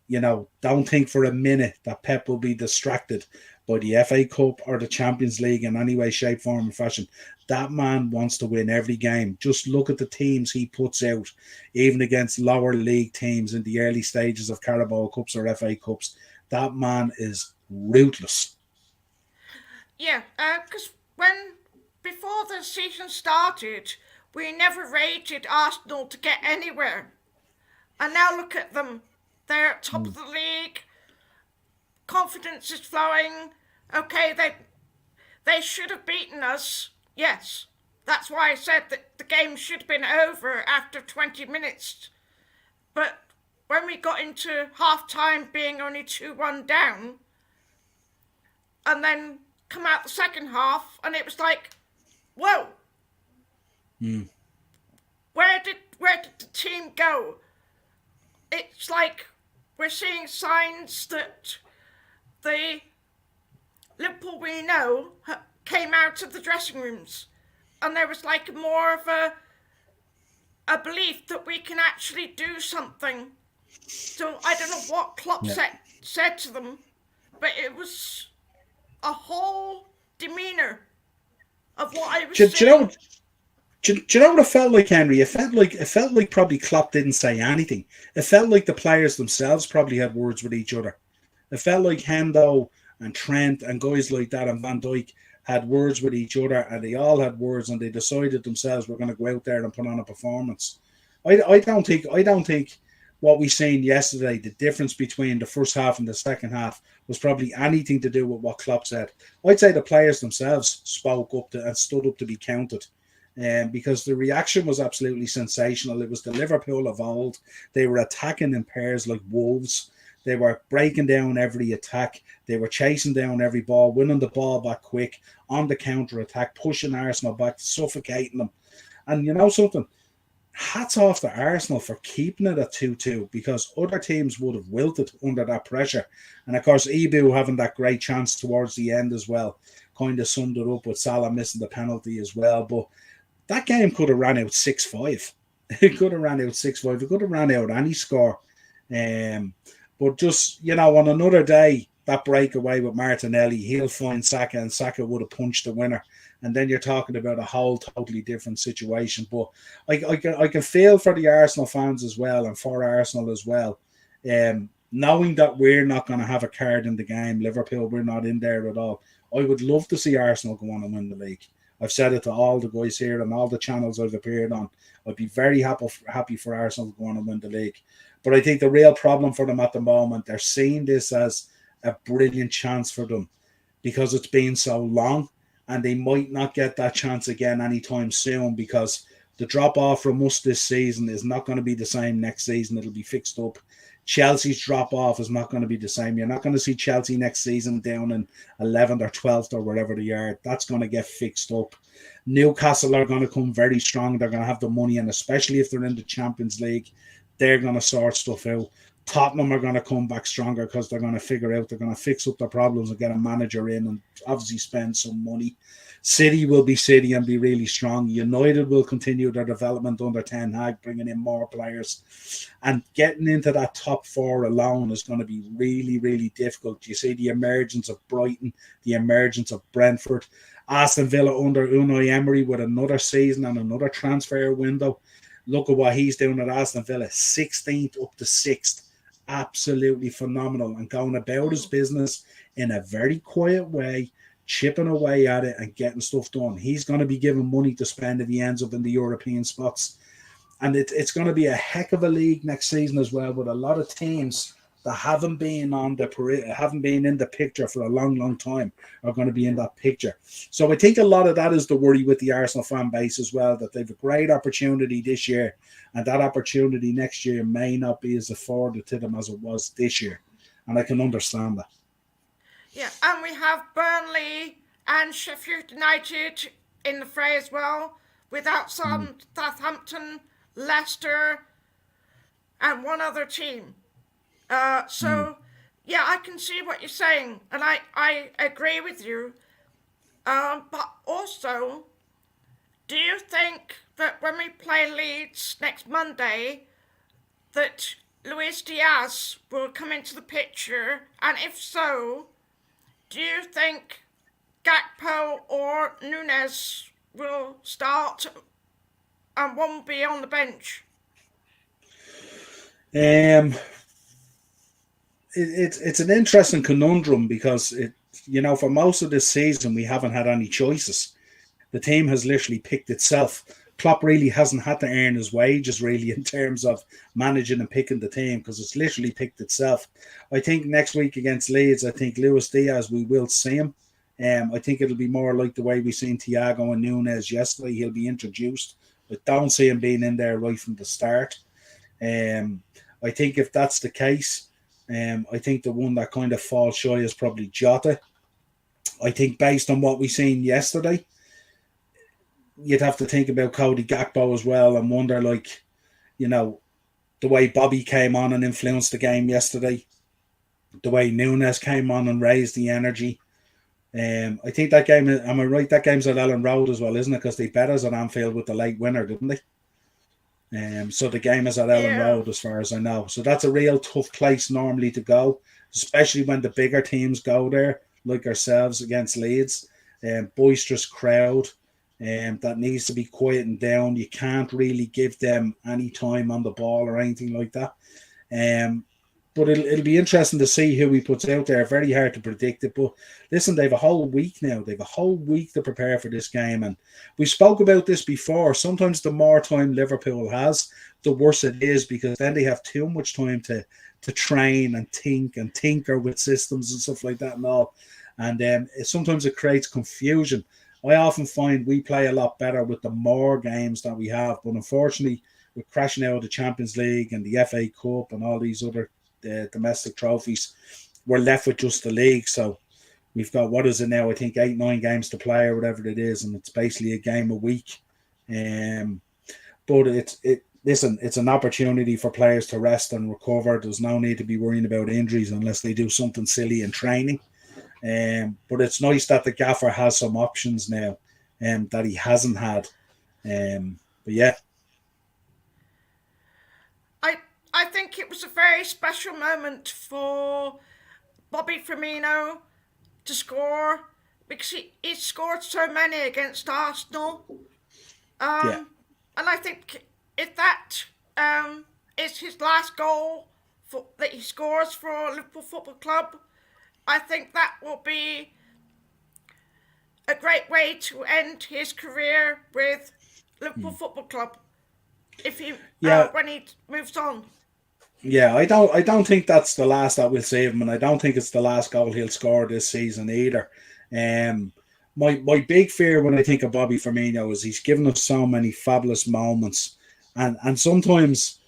Speaker 1: don't think for a minute that Pep will be distracted by the FA Cup or the Champions League in any way, shape, form, or fashion. That man wants to win every game. Just look at the teams he puts out, even against lower league teams in the early stages of Carabao Cups or FA Cups. That man is ruthless.
Speaker 2: Yeah, because before the season started, we never rated Arsenal to get anywhere. And now look at them. They're at top of the league. Confidence is flowing. Okay, they should have beaten us. Yes. That's why I said that the game should have been over after 20 minutes. But when we got into half time being only 2-1 down, and then come out the second half, and it was like, whoa. Where did the team go? It's like we're seeing signs that the Liverpool we know came out of the dressing rooms, and there was like more of a belief that we can actually do something. So I don't know what Klopp said to them, but it was a whole demeanour of what I was seeing.
Speaker 1: Do you know what it felt like, Henry? It felt like probably Klopp didn't say anything. It felt like the players themselves probably had words with each other. It felt like Hendo and Trent and guys like that and Van Dijk had words with each other, and they all had words, and they decided themselves we're going to go out there and put on a performance. I don't think what we seen yesterday, the difference between the first half and the second half, was probably anything to do with what Klopp said. I'd say the players themselves spoke up and stood up to be counted. Because the reaction was absolutely sensational. It was the Liverpool of old. They were attacking in pairs like wolves. They were breaking down every attack. They were chasing down every ball, winning the ball back quick, on the counter-attack, pushing Arsenal back, suffocating them. And you know something? Hats off to Arsenal for keeping it at 2-2, because other teams would have wilted under that pressure. And of course, Ibu having that great chance towards the end as well kind of summed it up, with Salah missing the penalty as well. But that game could have ran out 6-5. It could have ran out 6-5. It could have ran out any score. But just, on another day, that breakaway with Martinelli, he'll find Saka, and Saka would have punched the winner. And then you're talking about a whole totally different situation. But I can feel for the Arsenal fans as well, and for Arsenal as well. Knowing that we're not going to have a card in the game, Liverpool, we're not in there at all. I would love to see Arsenal go on and win the league. I've said it to all the guys here and all the channels I've appeared on. I'd be very happy for Arsenal to go on and win the league. But I think the real problem for them at the moment, they're seeing this as a brilliant chance for them because it's been so long, and they might not get that chance again anytime soon, because the drop-off from us this season is not going to be the same next season. It'll be fixed up. Chelsea's drop-off is not going to be the same. You're not going to see Chelsea next season down in 11th or 12th or wherever they are. That's going to get fixed up. Newcastle are going to come very strong. They're going to have the money, and especially if they're in the Champions League, they're going to sort stuff out. Tottenham are going to come back stronger because they're going to figure out, they're going to fix up their problems and get a manager in and obviously spend some money. City will be City and be really strong. United will continue their development under Ten Hag, bringing in more players. And getting into that top four alone is going to be really, really difficult. You see the emergence of Brighton, the emergence of Brentford, Aston Villa under Unai Emery with another season and another transfer window. Look at what he's doing at Aston Villa, 16th up to 6th. Absolutely phenomenal, and going about his business in a very quiet way, chipping away at it and getting stuff done. He's going to be given money to spend if he ends up in the European spots. And it's going to be a heck of a league next season as well, with a lot of teams that haven't been in the picture for a long, long time are going to be in that picture. So I think a lot of that is the worry with the Arsenal fan base as well, that they've a great opportunity this year, and that opportunity next year may not be as afforded to them as it was this year. And I can understand that.
Speaker 2: Yeah, and we have Burnley and Sheffield United in the fray as well, without some Southampton, Leicester, and one other team. Yeah, I can see what you're saying, and I agree with you. But also, do you think that when we play Leeds next Monday, that Luis Diaz will come into the picture? And if so, do you think Gakpo or Nunes will start and one will be on the bench?
Speaker 1: Um, it's an interesting conundrum because for most of this season we haven't had any choices. The team has literally picked itself. Klopp really hasn't had to earn his wages really in terms of managing and picking the team because it's literally picked itself. I think next week against Leeds, I think Luis Diaz, we will see him. I think it'll be more like the way we seen Thiago and Nunes yesterday. He'll be introduced. I don't see him being in there right from the start. Um, I think if that's the case, I think the one that kind of falls shy is probably Jota. I think based on what we seen yesterday, you'd have to think about Cody Gakpo as well and wonder, the way Bobby came on and influenced the game yesterday, the way Nunes came on and raised the energy. I think that game, am I right? That game's at Ellen Road as well, isn't it? Because they bet us at Anfield with the late winner, didn't they? So the game is at Ellen
Speaker 2: Yeah.
Speaker 1: Road, as far as I know. So that's a real tough place normally to go, especially when the bigger teams go there, like ourselves against Leeds. Boisterous crowd, that needs to be quietened down. You can't really give them any time on the ball or anything like that. But it'll be interesting to see who he puts out there. Very hard to predict it. But listen, they have a whole week now. They have a whole week to prepare for this game. And we spoke about this before. Sometimes the more time Liverpool has, the worse it is because then they have too much time to train and think and tinker with systems and stuff like that and all. And sometimes it creates confusion. I often find we play a lot better with the more games that we have. But unfortunately, we're crashing out of the Champions League and the FA Cup and all these other domestic trophies, we're left with just the league. So we've got, what is it now? I think 8-9 games to play or whatever it is, and it's basically a game a week. But it's an opportunity for players to rest and recover. There's no need to be worrying about injuries unless they do something silly in training. But it's nice that the gaffer has some options now that he hasn't had. But yeah.
Speaker 2: I think it was a very special moment for Bobby Firmino to score because he scored so many against Arsenal.
Speaker 1: Yeah.
Speaker 2: And I think if that is his last goal that he scores for Liverpool Football Club, I think that will be a great way to end his career with Liverpool Football Club. If he when he moves on.
Speaker 1: Yeah, I don't think that's the last that we'll see him, and I don't think it's the last goal he'll score this season either. My big fear when I think of Bobby Firmino is he's given us so many fabulous moments, and sometimes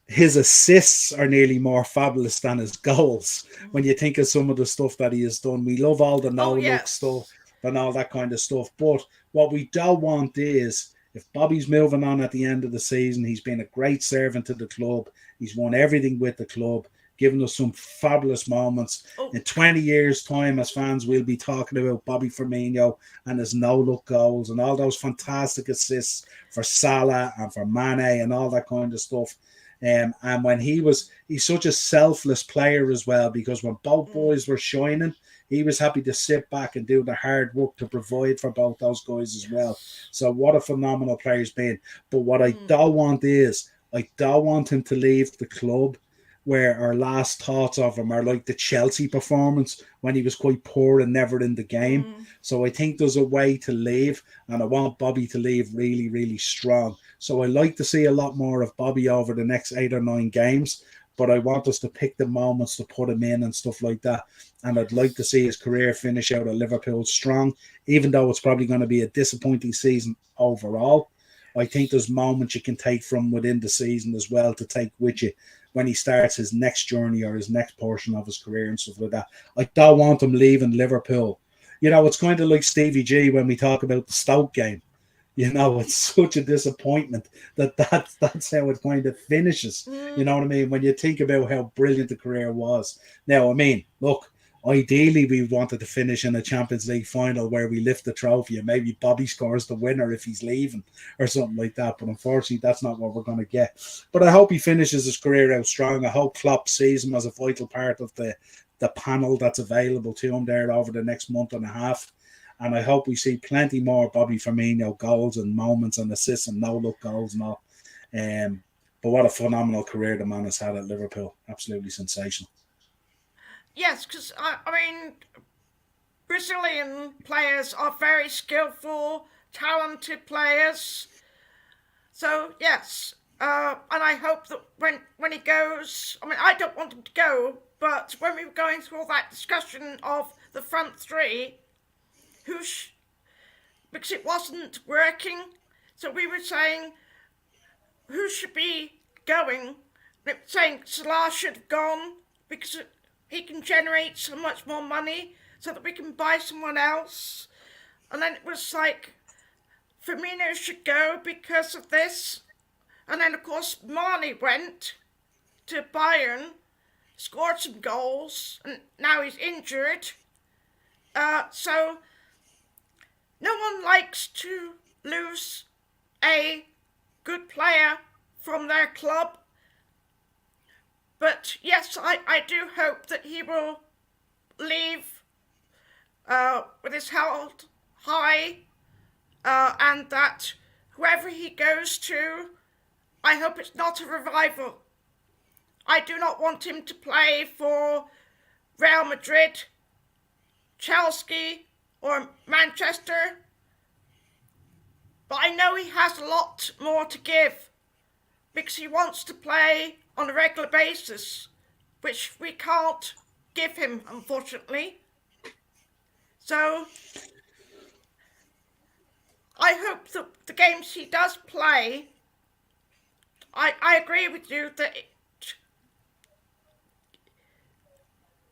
Speaker 1: his assists are nearly more fabulous than his goals. When you think of some of the stuff that he has done, we love all the no-look stuff and all that kind of stuff. But what we don't want is, if Bobby's moving on at the end of the season, he's been a great servant to the club. He's won everything with the club, given us some fabulous moments. In 20 years' time, as fans, we'll be talking about Bobby Firmino and his no-look goals and all those fantastic assists for Salah and for Mane and all that kind of stuff. And when he's such a selfless player as well, because when both boys were shining, he was happy to sit back and do the hard work to provide for both those guys as well. So what a phenomenal player he's been. But what I don't want is, I don't want him to leave the club where our last thoughts of him are like the Chelsea performance when he was quite poor and never in the game. So I think there's a way to leave, and I want Bobby to leave really, really strong. So I like to see a lot more of Bobby over the next 8 or 9 games, but I want us to pick the moments to put him in and stuff like that. And I'd like to see his career finish out at Liverpool strong, even though it's probably going to be a disappointing season overall. I think there's moments you can take from within the season as well to take with you when he starts his next journey or his next portion of his career and stuff like that. I don't want him leaving Liverpool. It's kind of like Stevie G when we talk about the Stoke game. It's such a disappointment that's how it kind of finishes. You know what I mean? When you think about how brilliant the career was. Now, I mean, look, Ideally, we wanted to finish in a Champions League final where we lift the trophy and maybe Bobby scores the winner if he's leaving or something like that. But unfortunately, that's not what we're going to get. But I hope he finishes his career out strong. I hope Klopp sees him as a vital part of the panel that's available to him there over the next month and a half. And I hope we see plenty more Bobby Firmino goals and moments and assists and no-look goals and all. But what a phenomenal career the man has had at Liverpool. Absolutely sensational.
Speaker 2: Yes, because, I mean, Brazilian players are very skillful, talented players. So, yes. And I hope that when he goes, I mean, I don't want him to go, but when we were going through all that discussion of the front three, because it wasn't working, so we were saying who should be going. Saying Salah should have gone because he can generate so much more money so that we can buy someone else. And then it was like Firmino should go because of this. And then, of course, Mane went to Bayern, scored some goals, and now he's injured. So no one likes to lose a good player from their club. But yes, I do hope that he will leave with his health high, and that whoever he goes to, I hope it's not a revival. I do not want him to play for Real Madrid, Chelsea, or Manchester. But I know he has a lot more to give because he wants to play on a regular basis, which we can't give him, unfortunately. So I hope that the games he does play, I agree with you that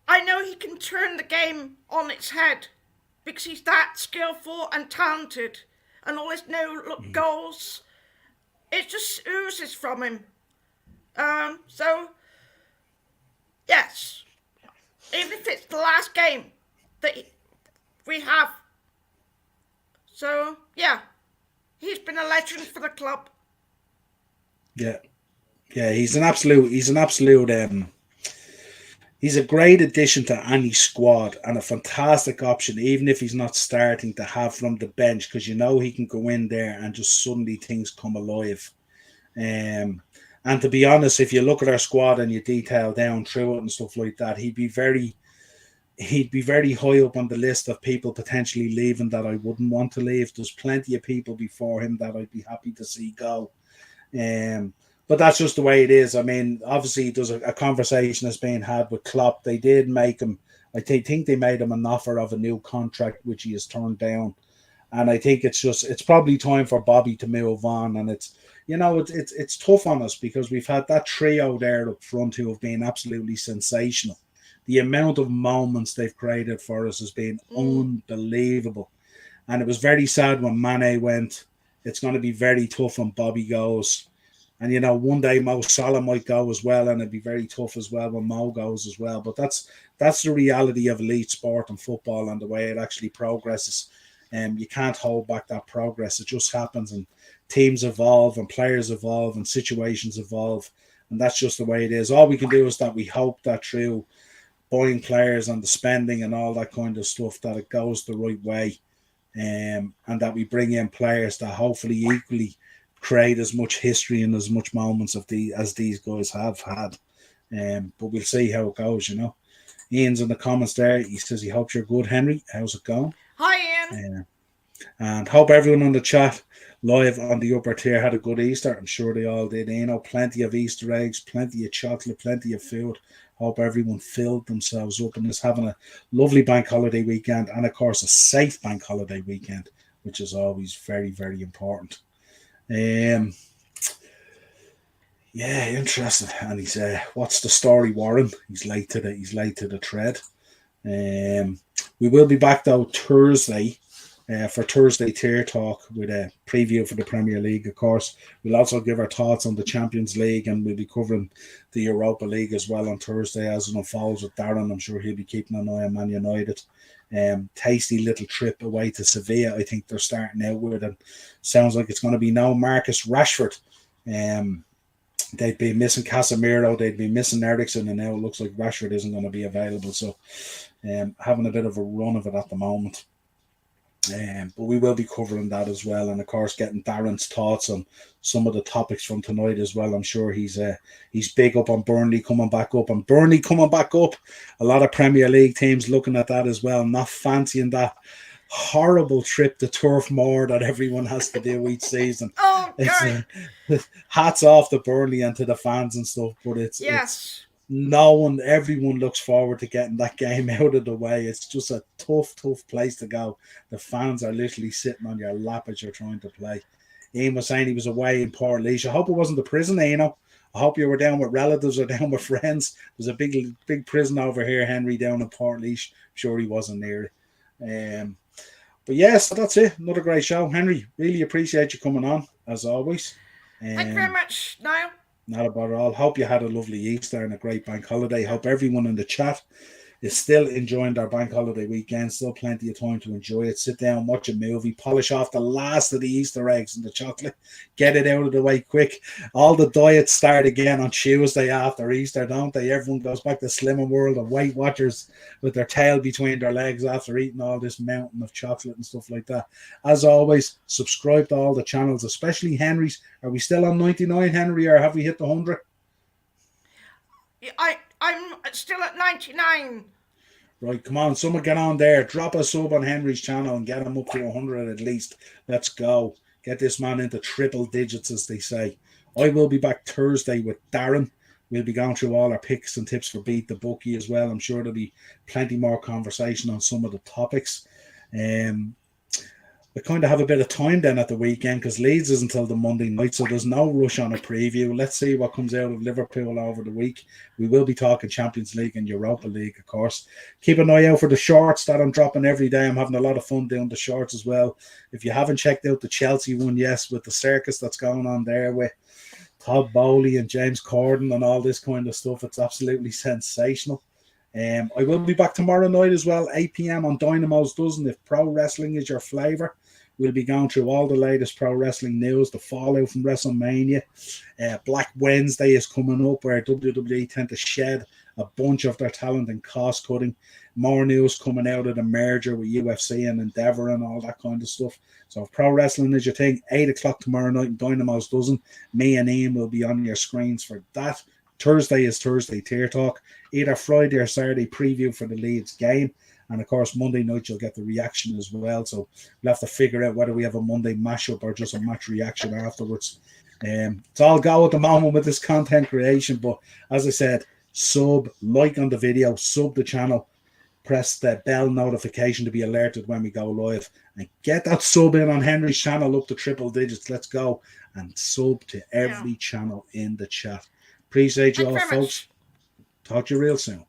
Speaker 2: I know he can turn the game on its head because he's that skillful and talented, and all his no-look goals, it just oozes from him. So, yes, even if it's the last game that we have. So, yeah, he's been a legend for the club.
Speaker 1: Yeah, he's an absolute. He's a great addition to any squad and a fantastic option, even if he's not starting, to have from the bench, because you know he can go in there and just suddenly things come alive. And to be honest, if you look at our squad and you detail down through it and stuff like that, he'd be very high up on the list of people potentially leaving that I wouldn't want to leave. There's plenty of people before him that I'd be happy to see go. But that's just the way it is. I mean, obviously, there's a conversation that's being had with Klopp. They did make him, I think they made him an offer of a new contract, which he has turned down. And I think it's probably time for Bobby to move on. And it's tough on us because we've had that trio there up front who have been absolutely sensational. The amount of moments they've created for us has been unbelievable. And it was very sad when Mane went. It's going to be very tough when Bobby goes. And, one day Mo Salah might go as well, and it'd be very tough as well when Mo goes as well. But that's the reality of elite sport and football and the way it actually progresses. You can't hold back that progress. It just happens, and teams evolve and players evolve and situations evolve. And that's just the way it is. All we can do is that we hope that through buying players and the spending and all that kind of stuff, that it goes the right way. And that we bring in players that hopefully equally create as much history and as much moments as these guys have had. But we'll see how it goes, Ian's in the comments there. He says he hopes you're good, Henry. How's it going?
Speaker 2: Hi, Ian.
Speaker 1: And hope everyone on the chat live on the upper tier had a good Easter. I'm sure they all did. Plenty of Easter eggs, plenty of chocolate, plenty of food. Hope everyone filled themselves up and is having a lovely bank holiday weekend, and of course a safe bank holiday weekend, which is always very, very important. Yeah, interesting. And he's what's the story, Warren? He's late to the thread. We will be back though Thursday. for Thursday Tier Talk with a preview for the Premier League, of course. We'll also give our thoughts on the Champions League, and we'll be covering the Europa League as well on Thursday as it unfolds with Darren. I'm sure he'll be keeping an eye on Man United. Tasty little trip away to Sevilla, I think they're starting out with, and sounds like it's going to be no Marcus Rashford. They'd be missing Casemiro, they'd be missing Eriksen, and now it looks like Rashford isn't going to be available. So having a bit of a run of it at the moment. But we will be covering that as well, and of course getting Darren's thoughts on some of the topics from tonight as well. I'm sure he's big up on Burnley coming back up, and Burnley coming back up. A lot of Premier League teams looking at that as well, not fancying that horrible trip to Turf Moor that everyone has to do each season.
Speaker 2: Oh, God.
Speaker 1: Hats off to Burnley and to the fans and stuff, but it's everyone looks forward to getting that game out of the way. It's just a tough place to go. The fans are literally sitting on your lap as you're trying to play. Ian was saying he was away in Portlaoise. I hope it wasn't the prison, I hope you were down with relatives or down with friends. There's a big prison over here, Henry, down in Portlaoise. I'm sure he wasn't near it. But yes, that's it. Another great show. Henry, really appreciate you coming on, as always.
Speaker 2: Thank you very much, Niall.
Speaker 1: Not about all. Hope you had a lovely Easter and a great bank holiday. Hope everyone in the chat is still enjoying their bank holiday weekend. Still plenty of time to enjoy it. Sit down, watch a movie, polish off the last of the Easter eggs and the chocolate. Get it out of the way quick. All the diets start again on Tuesday after Easter, don't they? Everyone goes back to Slimming World of Weight Watchers with their tail between their legs after eating all this mountain of chocolate and stuff like that. As always, subscribe to all the channels, especially Henry's. Are we still on 99, Henry, or have we hit the 100?
Speaker 2: I'm still at 99.
Speaker 1: Right, come on, someone get on there. Drop a sub on Henry's channel and get him up to 100 at least. Let's go. Get this man into triple digits, as they say. I will be back Thursday with Darren. We'll be going through all our picks and tips for Beat the Bookie as well. I'm sure there'll be plenty more conversation on some of the topics. We kind of have a bit of time then at the weekend because Leeds is until the Monday night, so there's no rush on a preview. Let's see what comes out of Liverpool over the week. We will be talking Champions League and Europa League, of course. Keep an eye out for the shorts that I'm dropping every day. I'm having a lot of fun doing the shorts as well. If you haven't checked out the Chelsea one, yes, with the circus that's going on there with Todd Bowley and James Corden and all this kind of stuff, it's absolutely sensational. I will be back tomorrow night as well, 8 p.m. on Dynamo's Dozen. If pro wrestling is your flavour, we'll be going through all the latest pro wrestling news, the fallout from WrestleMania. Black Wednesday is coming up where WWE tend to shed a bunch of their talent and cost cutting. More news coming out of the merger with UFC and Endeavor and all that kind of stuff. So if pro wrestling is your thing, 8 o'clock tomorrow night in Dynamo's Dozen. Me and Ian will be on your screens for that. Thursday is Thursday Tier Talk. Either Friday or Saturday preview for the Leeds game. And of course, Monday night you'll get the reaction as well. So we'll have to figure out whether we have a Monday mashup or just a match reaction afterwards. It's all go at the moment with this content creation. But as I said, like on the video, sub the channel, press the bell notification to be alerted when we go live. And get that sub in on Henry's channel up to triple digits. Let's go. And sub to every channel in the chat. Appreciate you all, folks. Talk to you real soon.